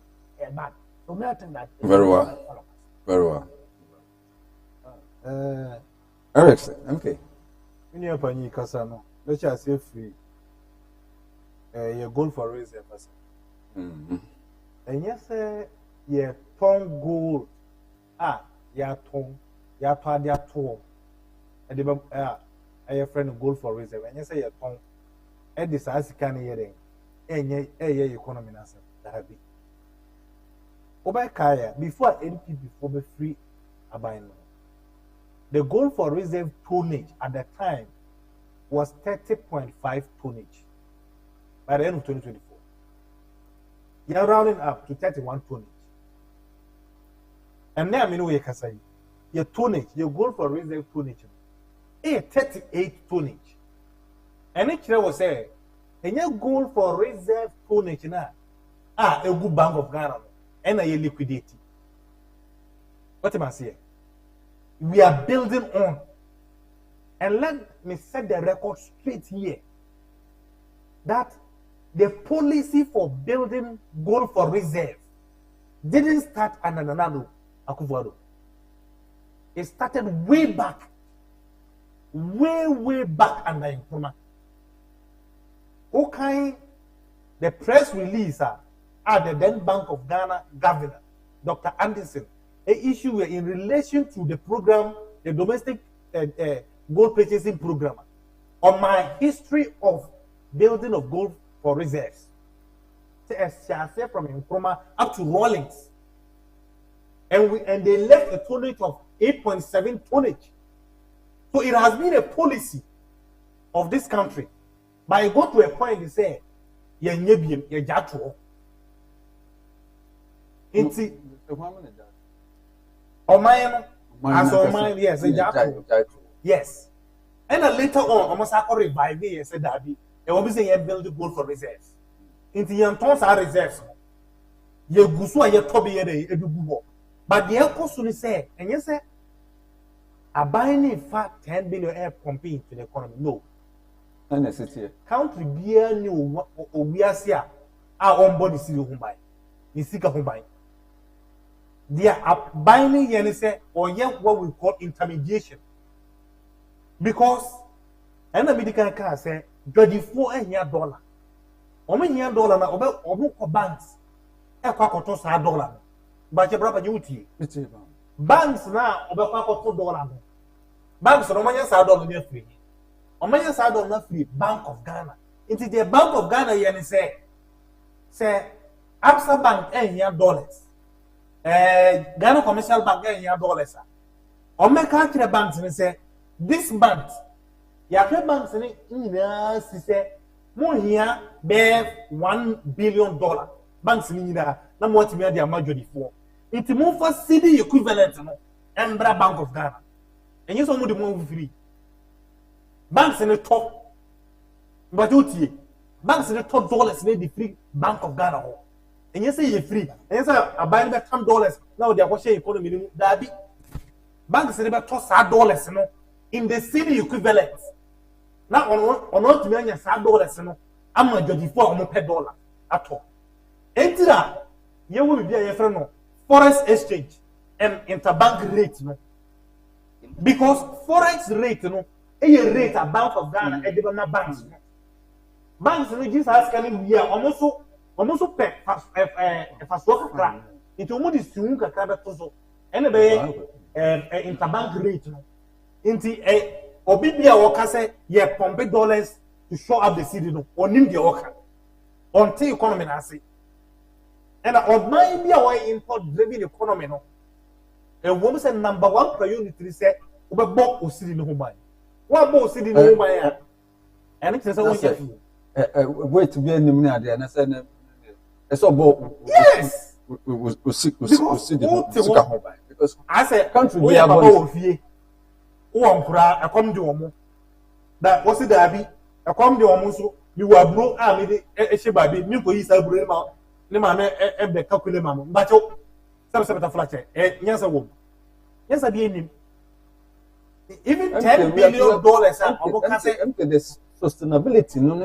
Speaker 3: bad. So may I think that
Speaker 1: very well. Ericson, okay.
Speaker 2: In your pany Casano, let's just say free. Your goal for raise a person. And yes, your tongue gold. Your tongue, your pad, your tongue. And the your friend goal for reserve. And you say your tongue at the Sassican hearing, and a economy answer. That be. Oba Kaya, before NP before be free abiding. The goal for reserve tonnage at the time was 30.5 tonnage by the end of 2024. You're rounding up to 31 tonnage. And now I mean we can say your tonnage, your goal for reserve tonnage is 38 tonnage. And each was say, and your goal for reserve tonnage now, a good Bank of Ghana and a liquidity. What am I saying? We are building on. And let me set the record straight here that the policy for building gold for reserve didn't start under Nana Akufo-Addo. It started way back under Nkrumah. Okay, the press release at the then Bank of Ghana governor, Dr. Anderson, an issue in relation to the program, the domestic gold purchasing program, on my history of building of gold for reserves. From Nkrumah up to Rawlings. And they left a tonnage of 8.7 tonnage. So it has been a policy of this country. But it got to a point they say, you're jatuo. Inti yes, yes. And then later on, almost I revive it and said that they will be saying you build the gold for reserves. Into your tons are reserves. You go so you toby ye but the air say, and you say, a buying in fact 10 billion air pumping to the economy. No. Country beer new or we are here. Our own body see you home buy. You seek a home buy. They are buying yen say or yet what we call intermediation. Because and the medical car say $24 $1 na obo banks e kwa koto $1 but your brother duty banks na obo kwa koto $1 banks no manya $1 na free o manya $1 na free Bank of Ghana into the Bank of Ghana yen say Absa Bank $1 Ghana Commercial Bank $1 o make country banks and say this month ya banks ni say more here bear $1 billion banks ni na mo timi ade amajodi for it move for city equivalent no Embra Bank of Ghana and you so mo de mo free banks in the top but utie banks in the top dollars need the free Bank of Ghana ho and you say you free and you say abuy the $10 now they are share economy ni dabi banks in the top $1 no in the city equivalent. Now on not to me $1 no I'm a judge for $1 at all. Enter you will be a friend no forex exchange and interbank rate no because forex rate no a rate at Bank of Ghana and the banks banks no just asking we are almost pay fast work crack it almost is soon kakra to and interbank rate no inti Obibia Waka say, ye pump dollars to show up the city no, or nim the worker until economy na say. And of my be a import driven economy no. And woman say number 1 priority say, Oba bought o city no home. One bought city no home. And it says,
Speaker 1: wait to be in the minute, and I said, it's all
Speaker 2: yes,
Speaker 1: we see the home because
Speaker 2: I said,
Speaker 1: country
Speaker 2: we are about Uankura, a come to Omo. That was it, Abby. A come to Omo, you were broke. I made a shebaby, Milko is a brain mouth. The man, the calculate mamma. But some sort of flatcher. Yes, a woman. Yes, I did him. Even $10 billion.
Speaker 1: This sustainability, no,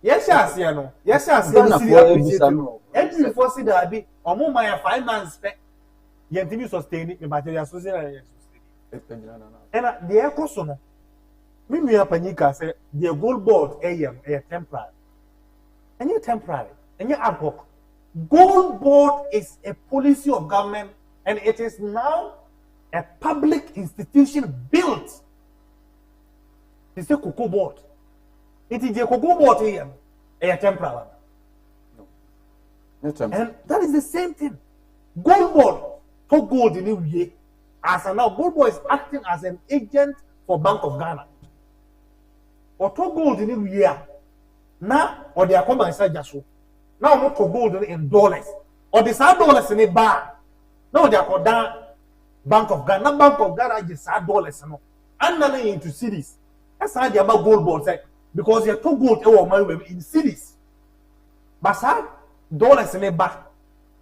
Speaker 2: yes, no. Yes, every force that be or my 5 months spec. Yentimi sustain it, but they are associated. And the air cosono. Mimi Panika said the gold board a temporary. And you're temporary, and you're ad hoc. Gold board is a policy of government, and it is now a public institution built. It's a cocoa board. It is a gold board here, a temporal.
Speaker 1: No.
Speaker 2: And that is the same thing. Gold board, to gold in a year. As of now, gold board is acting as an agent for Bank of Ghana. Or to gold in a year. Now, or they are coming inside Jasu. Now, not to gold in dollars. Or the $100 in a bar. Now, they are called down Bank of Ghana. Now, Bank of Ghana is $100. And now, into cities. That's how they about gold bonds. Because you are too gold in cities. But sir, dollars in a bar.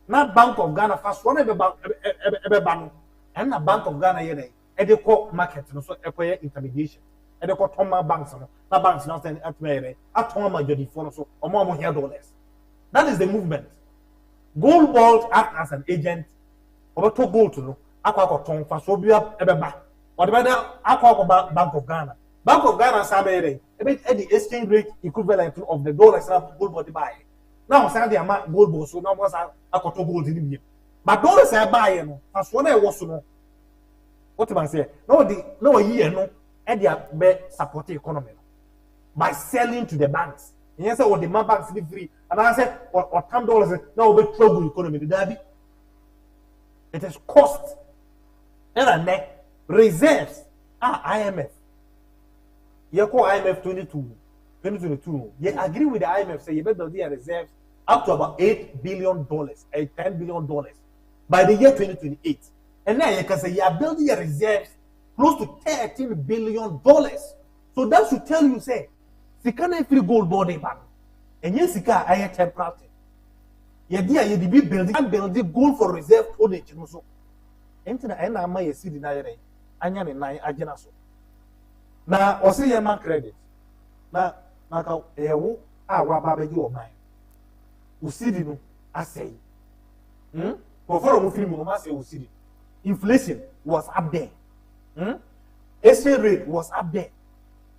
Speaker 2: Now, Bank of Ghana first one ever bank. And the Bank of Ghana here, and they call market, so acquire intermediation. And they call Toma banks. Now, banks now send at me, at Toma, your phone, so or more $100. That is the movement. Gold bonds act as an agent. Or to gold to know. Aqua Tom for Sobia ever or the Aqua Bank of Ghana. Bank of Ghana Saturday, the exchange rate equivalent of the dollars gold body buy. Now, Sunday, I'm not gold, so now was I got to gold in the but dollars I buy, as one I was to know. What am I saying? No, year, no, and they are support the economy by selling to the banks. Yes, or the banks live free, and I said, or $10 now will trouble economy. The it is cost and net reserves IMF. You call IMF 2022. You agree with the IMF, say you better build reserves up to about $8 billion, $10 billion by the year 2028. And then you can say you are building your reserves close to $13 billion. So that should tell you, say, you can't free gold body back. And yes, you can't hire temporary. You be building gold for reserve tonnage. Into the end, I might see the Naira. Anyan and Nine Agenaso. Now, or say your man credit. Now, who are Babaji or mine? Who see the I say. Before moving, I say, who see inflation was up there. Exchange rate was up there.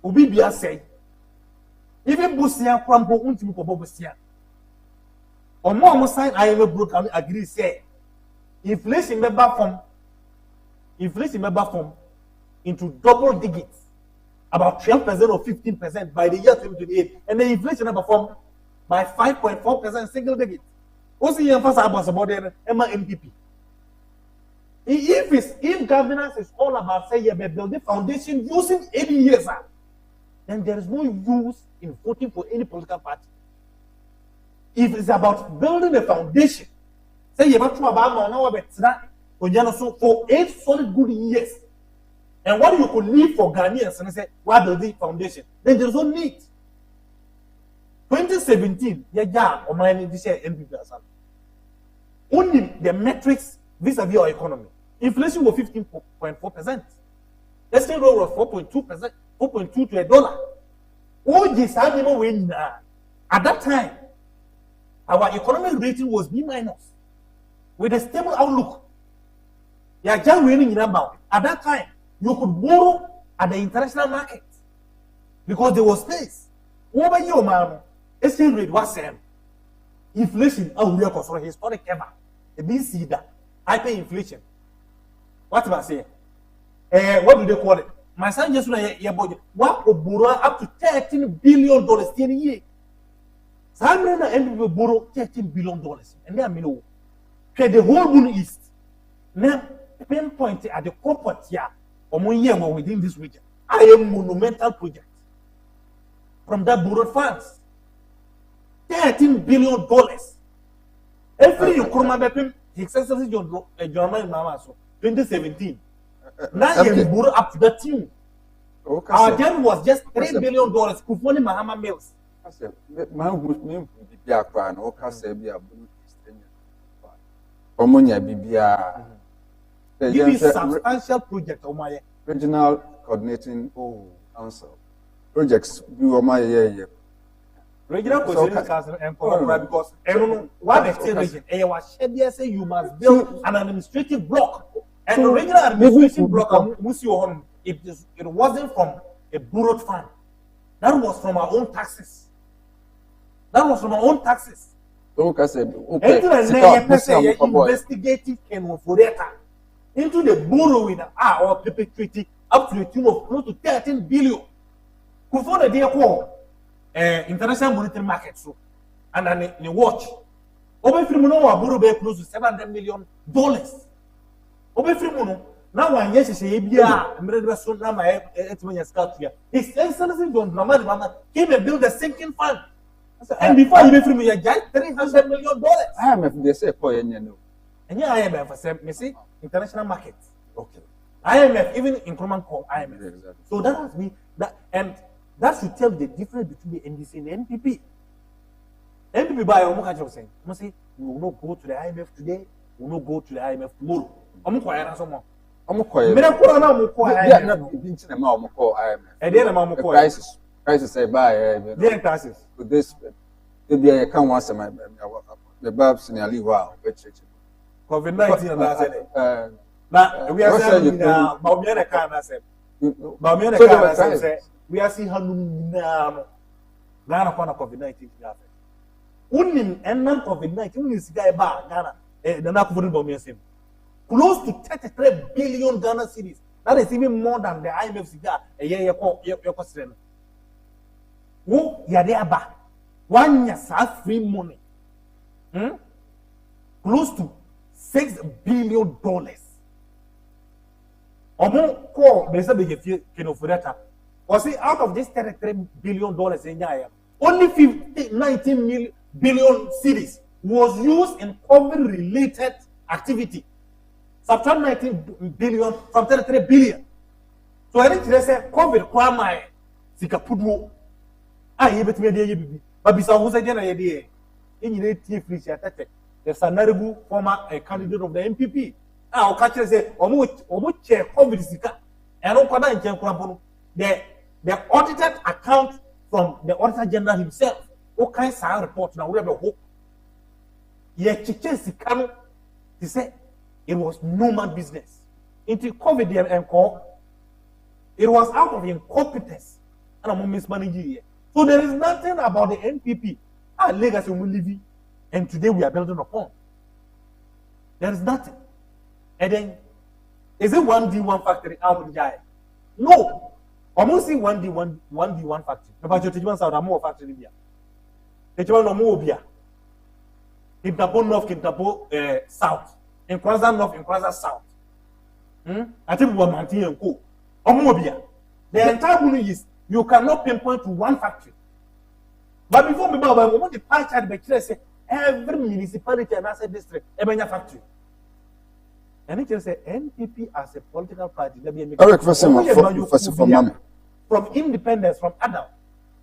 Speaker 2: Ubibia say, even Busia crumble won't be for Bobusia. Or more sign I ever broke and agree say, inflation member from into double digits, about 12% or 15% by the year 2028, and the inflation number form by 5.4% single digit. Also, you emphasize about the MPP. If governance is all about say you build the foundation using 80 years, then there is no use in voting for any political party. If it's about building a foundation, say you have to for 8 solid good years, and what you could leave for Ghanaians and say, why build the foundation? Then there's no need. 2017, or my MPP. Only the metrics vis-a-vis our economy. Inflation was 15.4%. Exchange rate was 4.2%, 4.2 to $1. At that time, our economic rating was B- with a stable outlook. At that time, you could borrow at the international market because there was space. Over your man, exchange rate was same. Inflation, we are considered historic ever. A BC that hyperinflation. What am I saying? What do they call it? My son just what would borrow up to $13 billion in a year. Some people borrow $13 billion, and they are below. The whole Boone East now pinpoint at the corporate here or more year within this region. I am monumental project from that borrowed funds. $13 billion. Every Nkrumah excessive German Mama 2017. Now you borrow up to that tune. Our debt was just $3 billion. Kufoni Mahama Mills.
Speaker 1: I said, my name would be a crown or Casabia Blue Eastern. Omonia Bibia.
Speaker 2: Give me substantial project on my
Speaker 1: regional coordinating council projects. You are my year.
Speaker 2: Regional coordinating council and because one region, you must build an administrative block. And the regional administration block it wasn't from a borrowed fund. That was from our own taxes. Investigative into the borrowing or perpetuity up to the tune of close to $13 billion. Before the day war,
Speaker 4: international monetary market so and then the watch obe free mu no wa borrow be close to $700 million obe free mu no now one yes say bia emre be so na ma etimo scout here his excellency John Dramani Mahama came and build a sinking fund and before you be free mu you get $300 million.
Speaker 1: IMF they say ko yenya no
Speaker 4: and yeah IMF say me see international market.
Speaker 1: okay
Speaker 4: IMF even increment call IMF.
Speaker 1: Exactly.
Speaker 4: So that has been that and that should tell the difference between the NDC and the NPP. NPP by Omo saying, say we will not go to the IMF today, we will not go to the IMF tomorrow. Omo kwaya na somo.
Speaker 1: Omo kwaya.
Speaker 4: Me na ko na omo kwaya.
Speaker 1: Yeah, na binti na ma omo ko IMF.
Speaker 4: E dey na ma omo kwaya.
Speaker 1: Crisis say buy
Speaker 4: dey crisis.
Speaker 1: So this they can once my the babs in Ali wow.
Speaker 4: COVID-19 and that na we are saying na ba obi na kan na say. Ba obi na kan na say we are seeing hanum na Ghana kwa na COVID-19 ya fe. Unim ennan COVID-19 unim siga e ba Ghana na na kufuru ba omi same. Close to 33 billion Ghana cedis. That is even more than the IMF siga ye ko sren. Wo ya de aba. One sa free money. Close to $6 billion. Omo ko be say be fie kenofureta. Was it out of this $33 billion in Yaya? Only 19 billion cedis was used in COVID-related activity. Subtract 19 billion from 33 billion. So I think they say COVID kwama sika pudwo. Ye betime dey bibi. But bisa who say dey na ye dey. Enyine tie free sia tete. The Sanaribu former candidate of the NPP. O ka kire say omo che COVID sika. E no kwada nchen kwampo the audited account from the Auditor General himself. What kind of report now? We have a hope. Ye chiche sikano. He said it was normal business. Into COVID and call. It was out of incompetence and I'm mismanaging here. So there is nothing about the NPP. Our legacy will live, and today we are building upon. There is nothing. And then, is it 1D1 factory out of the No. Almost see 1D1 factory. About your Tijuan South, more factory here. Tijuan no more beer. Kintapo North, Kintapo South. In Kwanzaa North, in Kwanzaa South. I think we were Manti and Co. Omobia. The entire Bunu is you cannot pinpoint to one factory. But before we want the pie chart by say every municipality and asset district, every factory. And it say NPP as a political party.
Speaker 1: Eric, first for Mama.
Speaker 4: From independence, from Adam.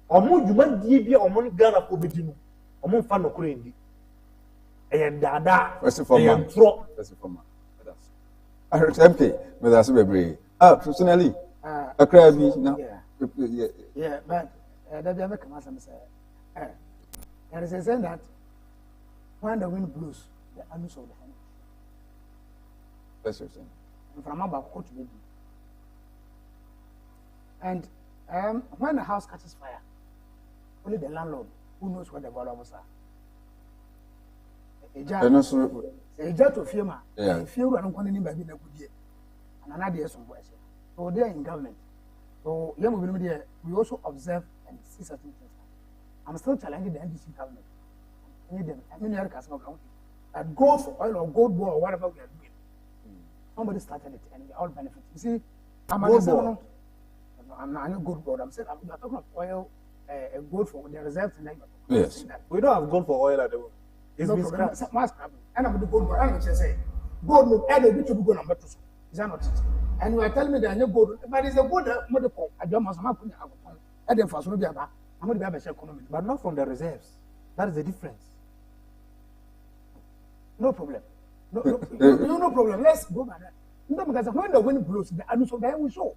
Speaker 4: Omo human DB or money Ghana for Bedino. Omo fan of Kurendi. And Dada.
Speaker 1: First for Mama. First for Mama. Eric MK, but that's very personally. A crabby now.
Speaker 3: Yeah, but that never comes and say, there is a saying that when the wind blows, the armies of the hand.
Speaker 1: That's your saying.
Speaker 3: From about coach baby. And when the house catches fire, only the landlord who knows what the valuables are. A jar to firma, if you run one in by being a good year, and another year some question. So they are in government. So we also observe and see certain things. I'm still challenging the NDC government. I need them. I mean, that gold for oil or gold board or whatever we are doing. Somebody started it and we all benefit. You see, I'm not gold board. I'm saying I'm talking about oil, gold for the reserves and
Speaker 1: yes.
Speaker 4: We don't have gold for oil at the moment.
Speaker 3: It's no problem. And I'm the gold board. I'm just saying, gold no add a bit to go number two. Is that not it? And you are telling me that you're good, but it's a good model. I don't must have at the first will be about. I'm going to have a economy,
Speaker 4: but not from the reserves. That is the difference.
Speaker 3: No problem. No problem. Let's go by that. No, because when the wind blows, the anus of the air will show.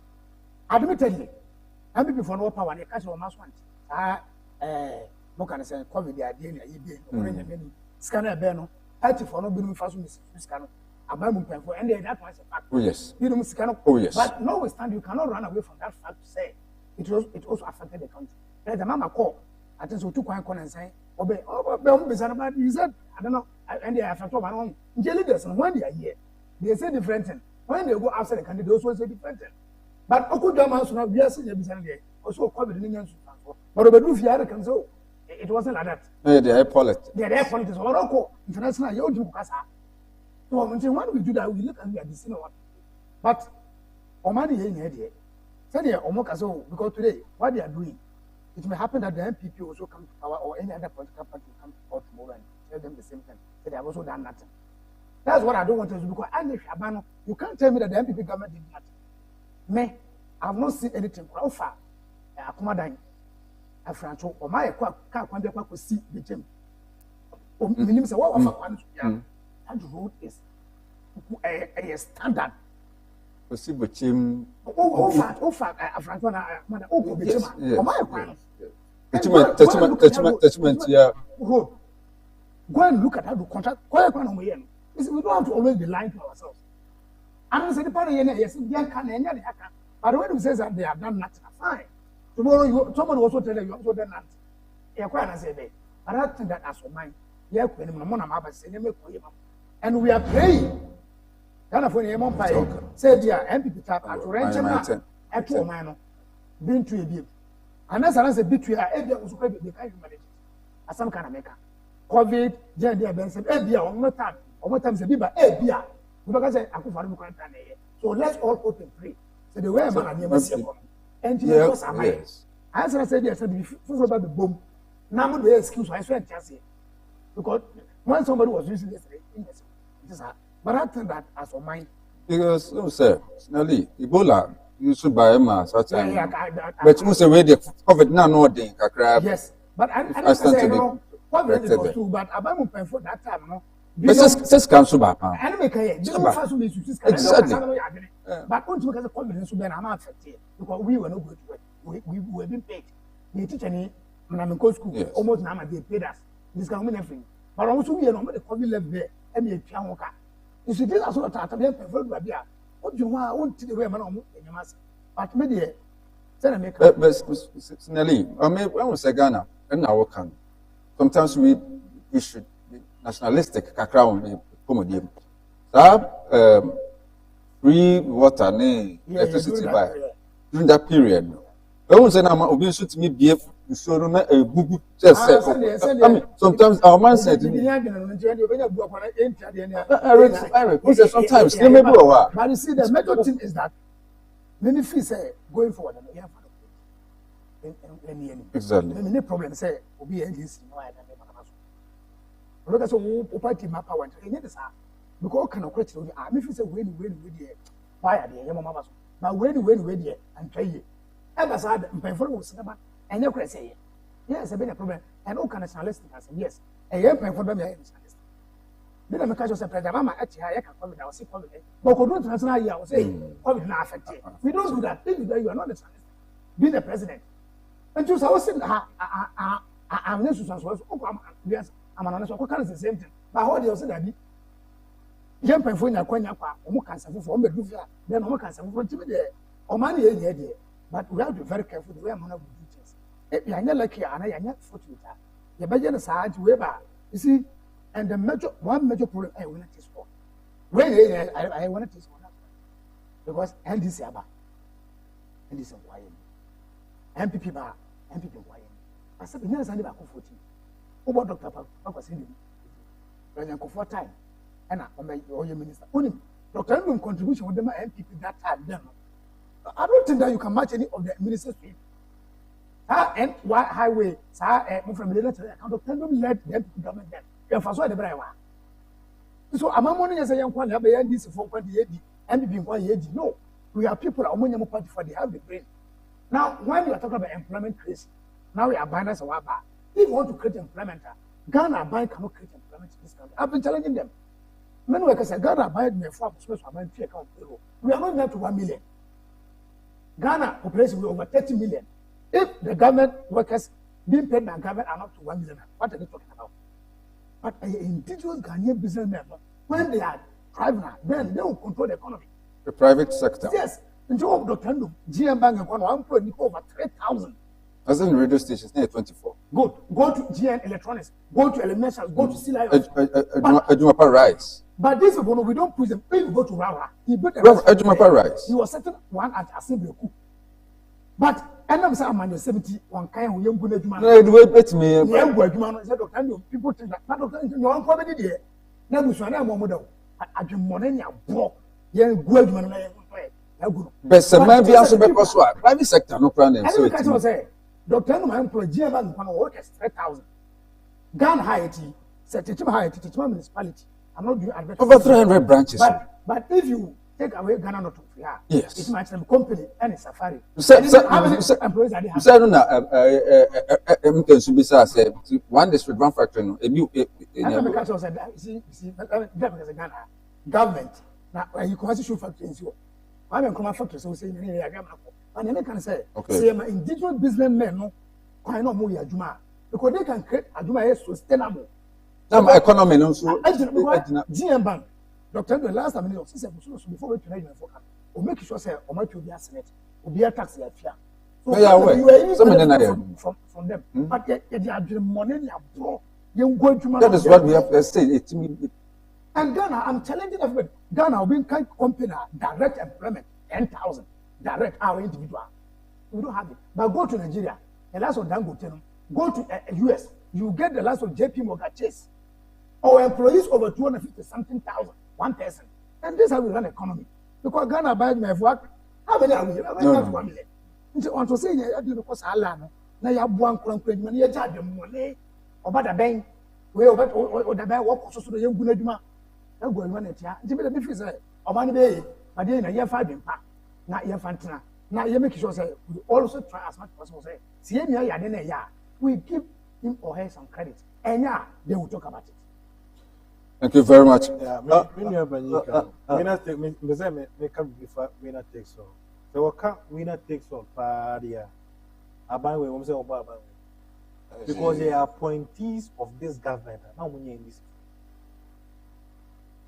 Speaker 3: Admittedly, I'm before no power and a catch of mass one. No can say COVID the idea, scanner beno, party for no being fast scanner. And that was a fact.
Speaker 1: Oh, yes.
Speaker 3: You don't scan up.
Speaker 1: Oh, yes.
Speaker 3: But notwithstanding, you cannot run away from that fact to say it also affected the country. The mama call. I think so. 2 coin and say, obey. He said, I don't know. And they affect one on jelly doesn't when they are here. They say different thing. When they go outside the country, they also say different thing. But Okudama, so now we are saying, also COVID in the But Obedu Fiara can so it wasn't like that.
Speaker 1: Yeah, the air politics.
Speaker 3: The air politics or local international you do Kasa. So when we do that, we look and we are the same one. But Omani in here. Say there Omokaso because today what they are doing, it may happen that the MPP also come to power or any other political party will come to power tomorrow and tell them the same thing. So they have also done nothing. That's what I don't want to do because you can't tell me that the MPP government did nothing. Me, I've not seen anything. How far? Akumadai, a Franco, or my can't see the gym. Minimum say what that road is a standard.
Speaker 1: Possible chim.
Speaker 3: Oh, far, a Franco,
Speaker 1: Attachment, yeah.
Speaker 3: Road. Go and look at how to contract. We don't have to always be lying to ourselves. I don't say the party, yes, but when we say that they have done nothing, fine. Tomorrow, someone also tell you also done nothing. Yeah, quite as I say, but I think that as for mine, yeah, and we are praying. Kind of when you say, dear, MPP tap at Ranchama at 2 minor, been to a deal. And as I said, between our area was going to be kind of managed as some kind of maker. COVID, Jenny Benson, Ebia, or no time, or what time is a Biba, Ebia. Because I could find so let's all put and pray. So the way man never see and yes. As I said, yes, about the boom. Now the excuse I swear to say. Because when somebody was using this, but I think that as for mine.
Speaker 1: Because no sir, Snally, Ebola, you should buy a mass such time. But you say where the COVID now no day,
Speaker 3: yes, but I say no, COVID is true, but I'm paying for that time, no.
Speaker 1: Says council back.
Speaker 3: I don't make a first will be exactly. But once we get the confidence, we are not affected because we were not good to work. We were being paid. The teacher in Namiko school almost now they paid us. This can mean everything. But also we are not the COVID level there. And we are you see, this is what I have preferred to be. What do you want to the way man in your mass? But maybe,
Speaker 1: Snelly, I mean, when we say Ghana, and now can sometimes we should. Nationalistic kakra comedy. Free water, electricity by during that period. I won't say now, Obi should me be so a book just say. Sometimes our man said, sometimes,
Speaker 3: but you see, the major thing is that many fees say going forward.
Speaker 1: Exactly.
Speaker 3: Many problems say, Obi and his. Because of party map power and it is because can question I if you say when why are they mama but when and try it ever said for cinema and you can say yes a bit a problem and all kind of nationalistic as yes a young for them nationalist then I'm catch yourself mama actually I can come down see COVID but could do international year I was saying COVID not affected we don't do that if you are not nationalist be the president and just I was saying I'm not yes I'm honest, what kind of the same thing? But how do you say that? Young people in a coin, cancer for then cancer for or money in but we have to be very careful the way I'm going to do this. If you are not lucky and I am not fortunate, the budget side, whoever you see, and the one major problem I want to teach for. When I want to teach for that because NDC aba, NDC quiet, MPP bar, MPP quiet. I said, the nearest I never 14. About Dr. Kwasi Amankwah for time, and I'm your minister. Only Dr. Amankwah contribution with them MPP that time. Then I don't think that you can match any of the ministers. And why highway, from the letter account of Dr. led them to government. Then you have the Brewa. So I'm money as a young one, have a this for 28 MPP 1 year. No, we are people are money party for they have the brain. Now, when you are talking about employment creation, now we are buying us a waba. If you want to create employment, Ghana bank cannot create employment in this country. I've been challenging them. Many workers say Ghana bank may form space for bank account payroll. We are not near to 1 million. Ghana population will over 30 million. If the government workers being paid by government are not to 1 million, what are they talking about? But individual Ghanaian businessmen, when they are private, then they will control the economy.
Speaker 1: The private sector.
Speaker 3: Yes. In job Dr. GM Bank and one point over 3,000.
Speaker 1: As in radio stations, near 24.
Speaker 3: Good. Go to GN Electronics. Go to Elementals. Go to CLI.
Speaker 1: Ejumapa Rice.
Speaker 3: But this one, we don't push them. If you go to Rawa, he built a
Speaker 1: Ejumapa Rice.
Speaker 3: He was setting one at Assembly. But And I'm saying, man, 70 one kind of young good man.
Speaker 1: No, the way bet me.
Speaker 3: Young good man said, Doctor, people think that Doctor, you want to be there. Now, we shall have more model. I do more than your broke. Young good man.
Speaker 1: But some man be also because what private sector no plan.
Speaker 3: So I can say, Doctor, my employee, GM, workers 3,000. Ghana Haiti, Teaching Haiti, Teaching municipality. I'm not doing advertising.
Speaker 1: Over 300 branches.
Speaker 3: But if you take away Ghana not free,
Speaker 1: yes,
Speaker 3: it might be company and a safari.
Speaker 1: How many employees are they have? So say one district, one factory. No,
Speaker 3: Ghana government now you can show factories. I mean, come factories. So say and they can say, say my individual businessmen no, I know more Juma because they can create a Juma sustainable.
Speaker 1: Now my economy no so.
Speaker 3: GM Bank. Doctor, the last time he said before we tonight or make sure say or might be a senate or be a tax here. So you are from them, but they are money bro.
Speaker 1: That is what we have to say.
Speaker 3: And Ghana, I'm challenging everybody. Ghana will be kind company direct employment 10,000 direct our individual. We don't have it. But go to Nigeria, the last one Dangote. Go to US, you get the last of JP Morgan Chase. Our employees over 250 something thousand, one person. And this is how we run economy. Because Ghana buys my work. How many are we? Not 1 million. So on to say you do because Allah now you have one crump money, you charge them money about the bank. We over the bank work so the young Gunaduma. Now go and run it. It's a bit of difference. Or money bay, but then a year 5 impact. Not year fantina. Now you make sure say we also try as much as possible. Say, see me ya then ya. We give him or her some credit. And yeah, they will talk about it.
Speaker 1: Thank you very much.
Speaker 2: Yeah, winner takes all. So what can winner takes all party? Because they are appointees of this government. Now we in this.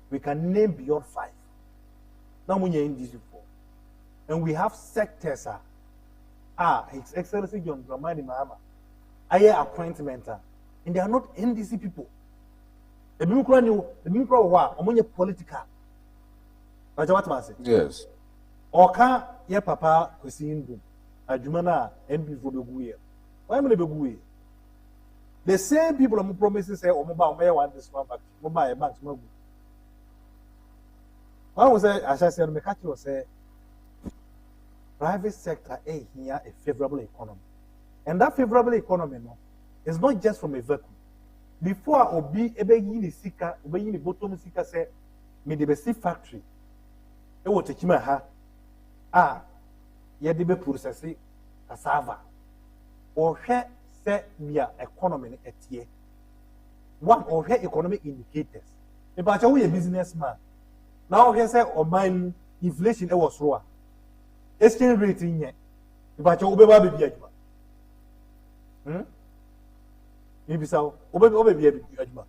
Speaker 2: We can name beyond 5. Now we in this 4. And we have sectors. His Excellency John Dramani Mahama. Appointment. And they are not NDC people. The Bimukra wa omonye political. But what must say?
Speaker 1: Yes.
Speaker 2: Oka ye papa Kwasi Ndum. Adwuma na MP for beguye. Why am I beguye? The same people who promises say omoba omoye one this one back. Omoba e bank magu. One was say Asha say me catch say private sector here a favorable economy. And that favorable economy no is not just from a vacuum. Before obi ebe yini sika obi yini bottom sika say me de besi factory e wo tekima ha ye de be process cassava or hwe say via economy ne etie one or hwe economic indicators e ba cha wo ye businessman now hwe say oman inflation e was low exchange rate nye e ba cha wo be ba be adwuma Ibisao, obe adwuma.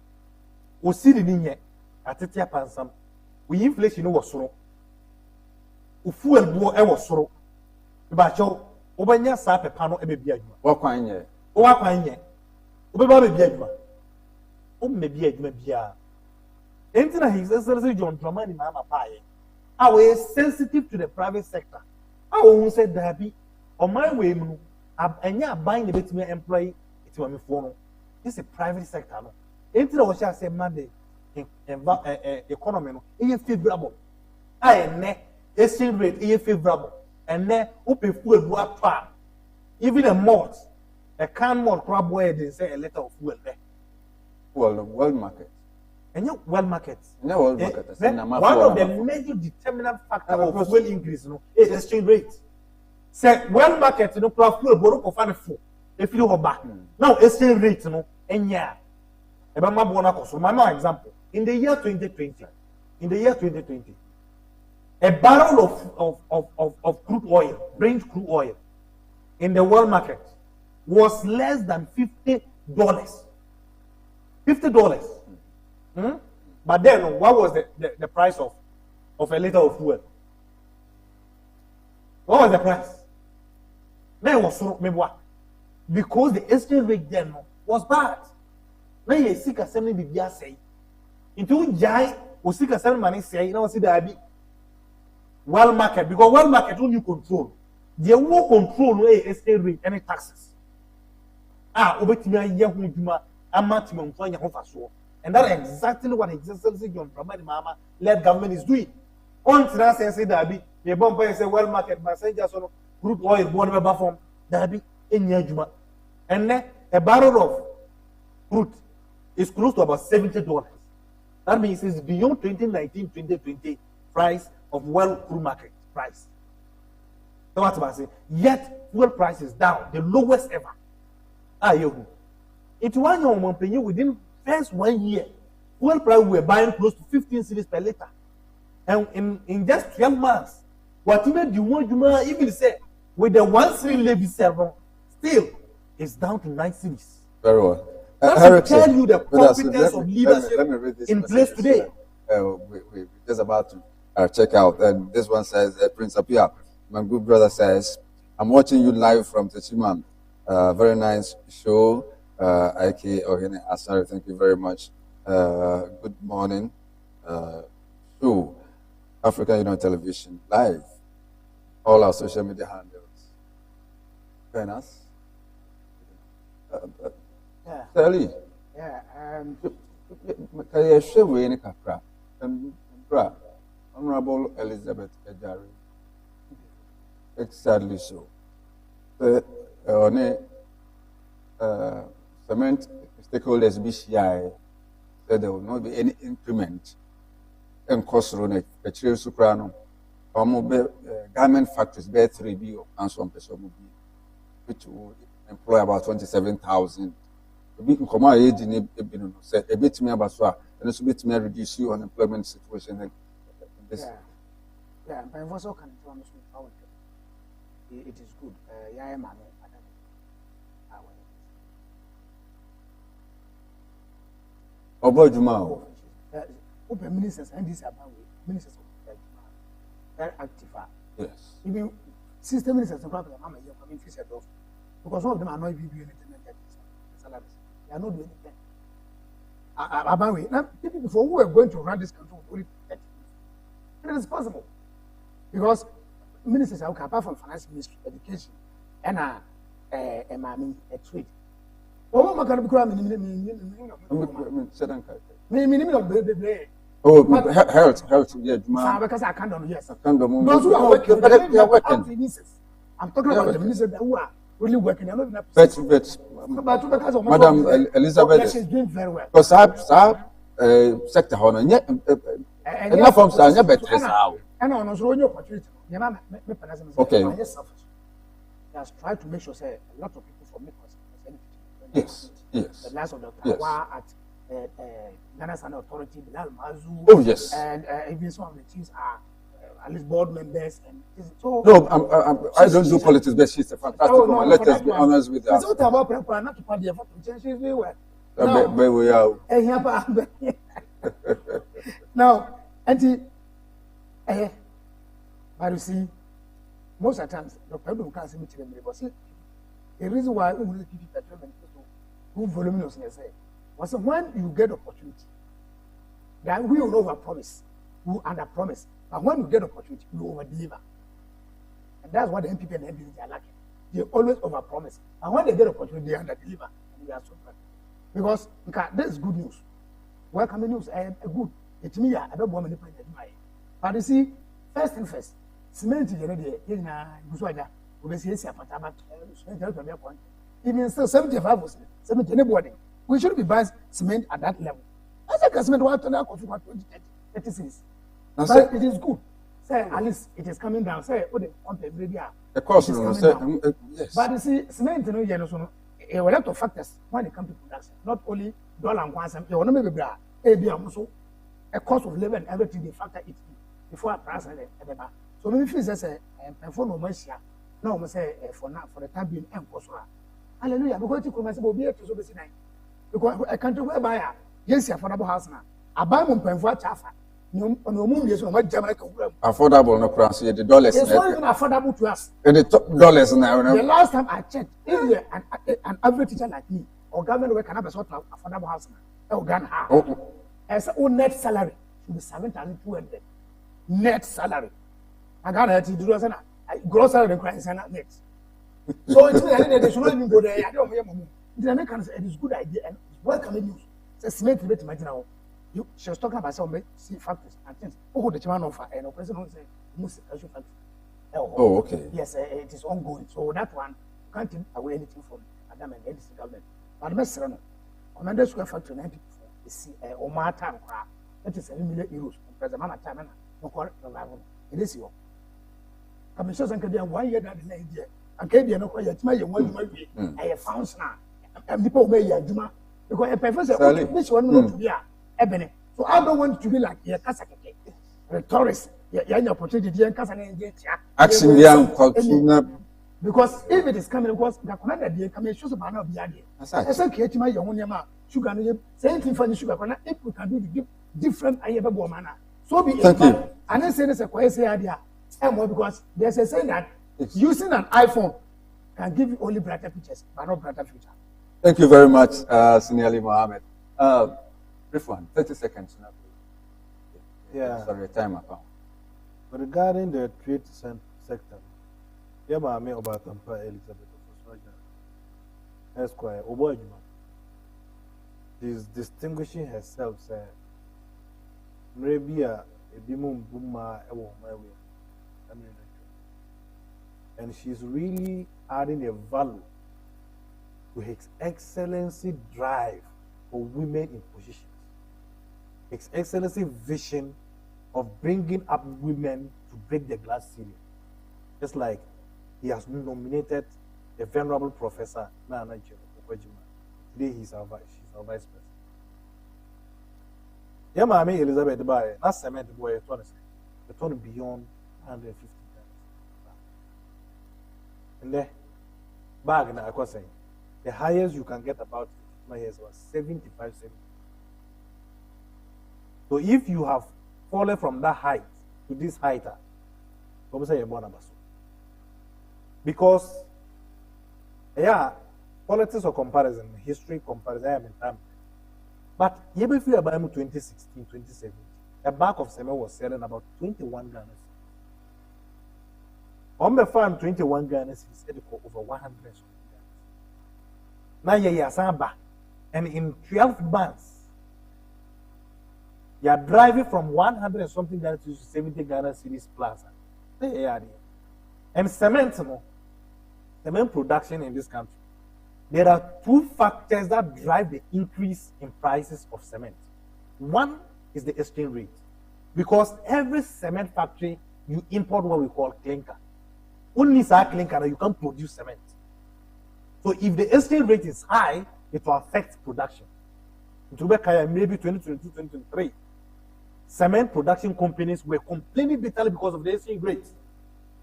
Speaker 2: O sidi ni nye atetia pansam. We inflation was soro. O fuel bo e was soro. Ba cho obanya sa pepa no ebe bi adwuma.
Speaker 1: Wa kwan nye.
Speaker 2: O wa kwan nye. Obe ba be bi adwuma. O me bi adwuma bia. Enti na His Excellency John Dramani Mahama pae. We sensitive to the private sector. Who said that be on my way mu enya buying the betime employee it wa me fo no. This is a private sector. No, anything that we shall say, Monday, economy no, is favorable. Exchange rate is favorable, and then open fuel go up. Even a malt, a can malt crab boy they say a liter of fuel there.
Speaker 1: Well, world market.
Speaker 2: And your world market.
Speaker 1: No world market.
Speaker 2: One of the major determinant factors of fuel increase no is exchange rate. Say world market no crab fuel borrow for fun full. If you go back now, exchange rate no. Enya eba mabo na koso my example in the year 2020 a barrel of crude oil Brent crude oil in the world market was less than $50 but then what was the price of a liter of fuel? What was the price? Then was so maybe what? Because the exchange rate then was bad. Now you see a 70 BBA say. Into Jai, or see a 7 money say, you know, see the IB. Well market, because well market only control.
Speaker 4: They will control no exchange rate any taxes. Obetimi aye ho djuma amatimum for nya ho faso. And that is exactly what Excellency John Dramani Mahama led government is doing. On trans say Dabi, the bomb say well market passengers on crude oil born by form Dabi enya djuma. And then a barrel of crude is close to about $70. That means it's beyond 2019-2020 price of world crude market price. So what about say? Yet fuel price is down, the lowest ever. It's one year within first 1 year, fuel price we were buying close to 15 cedis per liter. And in just 12 months, what even you even say with the 1 cedi levy server, still it's down to 9 cedis.
Speaker 1: Very well.
Speaker 4: That tell you the competence of leadership in place today.
Speaker 1: We're just about to check out. And this one says, Prince Apia, my good brother says, I'm watching you live from Techiman. Very nice show. Ike Ohene Asari, thank you very much. Good morning. Show African Union Television live. All our social media handles. Join us.
Speaker 3: Yeah.
Speaker 1: Sally.
Speaker 3: Yeah.
Speaker 1: Can you share with any capra? Honorable Elizabeth Ejari. Exactly so. Cement stakeholders BCI said there will not be any increment in cost run a chill suprano or garment factories bear 3B and some person which will employ about 27,000. A bit come out age in a bit me about so and it's a bit me reduce your unemployment situation.
Speaker 3: Yeah, but also can it is good. Yeah, man.
Speaker 1: Obo Juma.
Speaker 3: Open ministers and these are ministers of very active.
Speaker 1: Yes.
Speaker 3: Even system ministers, problem, I'm coming fisher off because some of them are not even doing anything. Salaries. They are not doing anything. Now, people before who are going to run this country with only it is possible because ministers are okay, apart from finance ministry, education, and a trade. Oh,
Speaker 1: health, yeah,
Speaker 3: because I can't yes.
Speaker 1: Those
Speaker 3: who are working,
Speaker 1: they are working.
Speaker 3: I'm talking about the ministers who are really working. They're not
Speaker 1: but Madam Elizabeth
Speaker 3: is doing very well.
Speaker 1: Because sector honor, enough from Sanya better.
Speaker 3: And on your opportunity,
Speaker 1: okay.
Speaker 3: They have tried to make sure say a lot of people from Mikos.
Speaker 1: Yes.
Speaker 3: The last of the Kawa at Ghana Standard Authority, Bilal Mazu.
Speaker 1: Oh yes.
Speaker 3: And even some of the chiefs are at least board members. And so
Speaker 1: no, I don't do politics, but she's a fantastic woman. Let us be honest with her.
Speaker 3: It's not about people not to party for change. She's very well. Now, but you see, most of the times the problem can't see me to them. But see, the reason why we will keep it who voluminousness was when you get opportunity, that we will over promise, we will under promise. But when you get opportunity, we over deliver. And that's what the MPP and the MPP are lacking. They always over promise. And when they get opportunity, they under deliver. And we are so bad. Because this is good news. Welcome news, good. It's me, I don't want to but you see, first thing first, cement is in even still 75%, 70 anybody. We should be buying cement at that level. I think cement was turn out for 36. But it is good. Say at least it is coming down. Say what the every day.
Speaker 1: The cost
Speaker 3: is
Speaker 1: is
Speaker 3: coming down.
Speaker 1: yes.
Speaker 3: But you see, cement a lot of factors when it comes to production. Not only dollar and quantum, you want to make a cost of living and everything they factor it in before I price it. So maybe if it's a phone no more no we say for now for the time being and hallelujah, because you come will be able to so busy because a country whereby yes affordable house now I buy one pen for chafa no yes what Jamaica
Speaker 1: affordable no cross the dollars
Speaker 3: it's not even affordable to us
Speaker 1: the top dollars now
Speaker 3: the last time I checked if you're an average teacher like me or government work can have a sort of affordable house now Ghana as a net salary should be 7,200 net salary I got it to do gross salary crisis and next. So it's they should not even go there. I don't know. It is good idea and what can we use? It's a cement bit imagine. She was talking about some factors and things. Oh, the chairman of and the president said most factory.
Speaker 1: Oh, okay.
Speaker 3: Yes, it is ongoing. So that one can't take away anything from Adam and NDC government. But the best Commander Square Factory 90 is Omar time. That is 7 million euros. President time and no correct level. It is your commissions and Canadian 1 year that is the idea. And Canadian no quiet my one I found now. And people may Juma because a professor this one not to be Ebony. So I don't want to be like your Kasake, the tourist. Your opportunity and Kasane
Speaker 1: action young
Speaker 3: because if it is coming, because the commander the coming shows about not be idea. I said, Kate, my young yama, sugar, same thing for the sugar. If we can do the different I ever go manner. So be
Speaker 1: thank you.
Speaker 3: And I say this a crazy idea. And more because there's a saying that using an iPhone can give you only brighter pictures, but not brighter future.
Speaker 1: Thank you very much, Senior Ali Mohammed. Brief one, 30 seconds.
Speaker 2: Yeah.
Speaker 1: Sorry, time up.
Speaker 2: Regarding the trade sector, Yamame Obatampa Elizabeth Esquire Obojuma is distinguishing herself, sir. Maybe a bimum buma my way. And she's really adding a value to His Excellency drive for women in positions. His Excellency vision of bringing up women to break the glass ceiling. Just like he has nominated the venerable professor Nana Okojima. Today she's our vice president. Yeah, Mami Elizabeth Baye, that's cement boy, the ton beyond 150 times. And the bag na I saying the highest you can get about my years was 75 cents. So if you have fallen from that height to this height, because politics or comparison, history comparison, I mean time. But you feel about 2016, 2017, a bag of cement was selling about 21 Ghana cedis. On the farm, 21 Ghana cedis over 100 Ghana. Now you and in 12 months, you are driving from 100 and something Ghana to 70 Ghana cedis plus. And cement production in this country. There are two factors that drive the increase in prices of cement. One is the exchange rate. Because every cement factory, you import what we call clinker. Only clinker, you can produce cement. So if the exchange rate is high, it will affect production. Maybe 2022, 2023, cement production companies were complaining bitterly because of the exchange rate.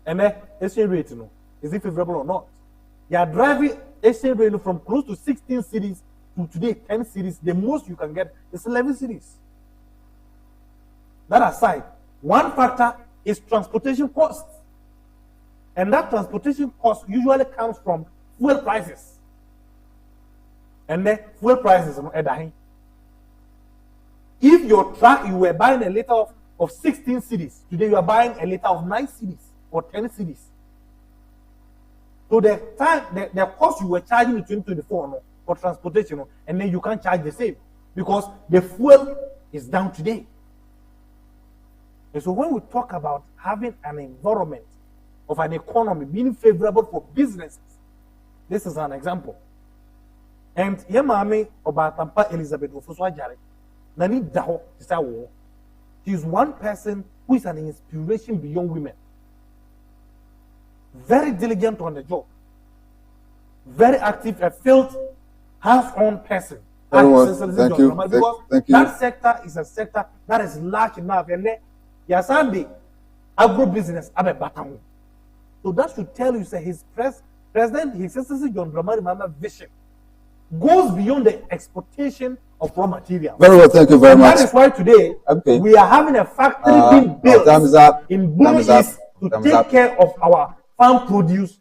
Speaker 2: And the exchange rate, is it favorable or not? You are driving exchange rate from close to 16 cities to today 10 cities. The most you can get is 11 cities. That aside, one factor is transportation costs. And that transportation cost usually comes from fuel prices. And the fuel prices are dying. If your truck, you were buying a liter of 16 cities, today you are buying a liter of 9 cities or 10 cities. So the cost you were charging in 2024 for transportation, and then you can't charge the same because the fuel is down today. And so when we talk about having an environment of an economy being favorable for businesses, this is an example. And Yamame Obatampa Elizabeth Ofuswajare, Nani Daho Tisawo, she is one person who is an inspiration beyond women. Very diligent on the job, very active, a field, hands-on person.
Speaker 1: Thank you.
Speaker 3: That sector is a sector that is large enough, and Yasandi agro-business abe batangu. So that should tell you, say, his president, His Excellency John Dramani Mahama vision goes beyond the exportation of raw materials.
Speaker 1: Very well, thank you very much.
Speaker 3: That is why today we are having a factory being built in Bono East to take care of our farm produce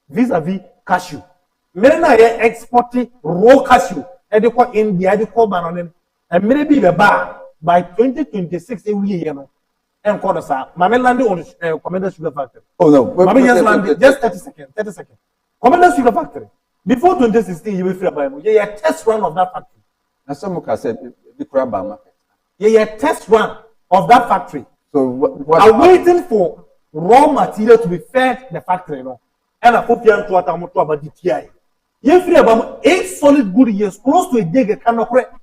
Speaker 3: vis-a-vis cashew. Many are exporting raw cashew. India, and maybe by 2026,
Speaker 4: and Kodasa, Mame landed on Commander Sugar Factory.
Speaker 1: Oh no,
Speaker 4: Mame just landed, just 30 seconds. Commander Sugar Factory. Before 2016, you will feel about a test run of that factory.
Speaker 1: And some can say the crab market.
Speaker 4: A test run of that factory.
Speaker 1: So what
Speaker 4: I'm waiting for raw material to be fed the factory, you know. And I hope you are about the TI. You free about 8 solid good years, close to a dig cannot correct.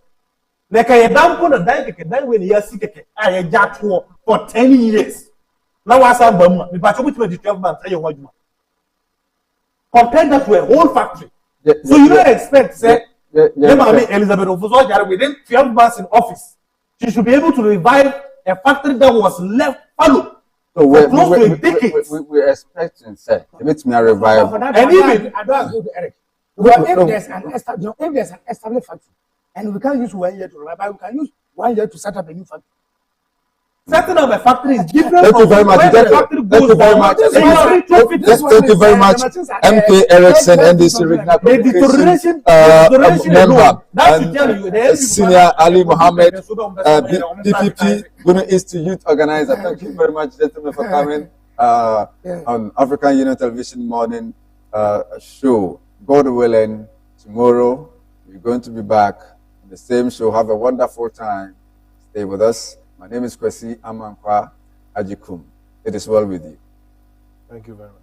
Speaker 4: Like I damn put a dime when you see I jack for 10 years. Now I saw Bama, but you put 12 months. Compare that to a whole factory. So you don't expect, say, Elizabeth Ofoso within 12 months in office, she should be able to revive a factory that was left fallow.
Speaker 1: So
Speaker 4: we're
Speaker 1: expecting, say, it makes me a revival.
Speaker 3: And even I don't agree with Eric. Well, if there's an established factory, and we can't use 1 year to revive, we can use 1 year to set up a new factory.
Speaker 4: Setting up a factory is different.
Speaker 1: Thank you very much. Thank you very much. Thank you very much. MK Ericson, NDC Regional Communication member, and Senior Ali Mohammed, PPP, Ghana Institute organizer. Thank you very much, gentlemen, for coming on African Union Television morning show. God willing, tomorrow we're going to be back on the same show. Have a wonderful time. Stay with us. My name is Kwasi Amankwah Ajikum. It is well with you.
Speaker 2: Thank you very much.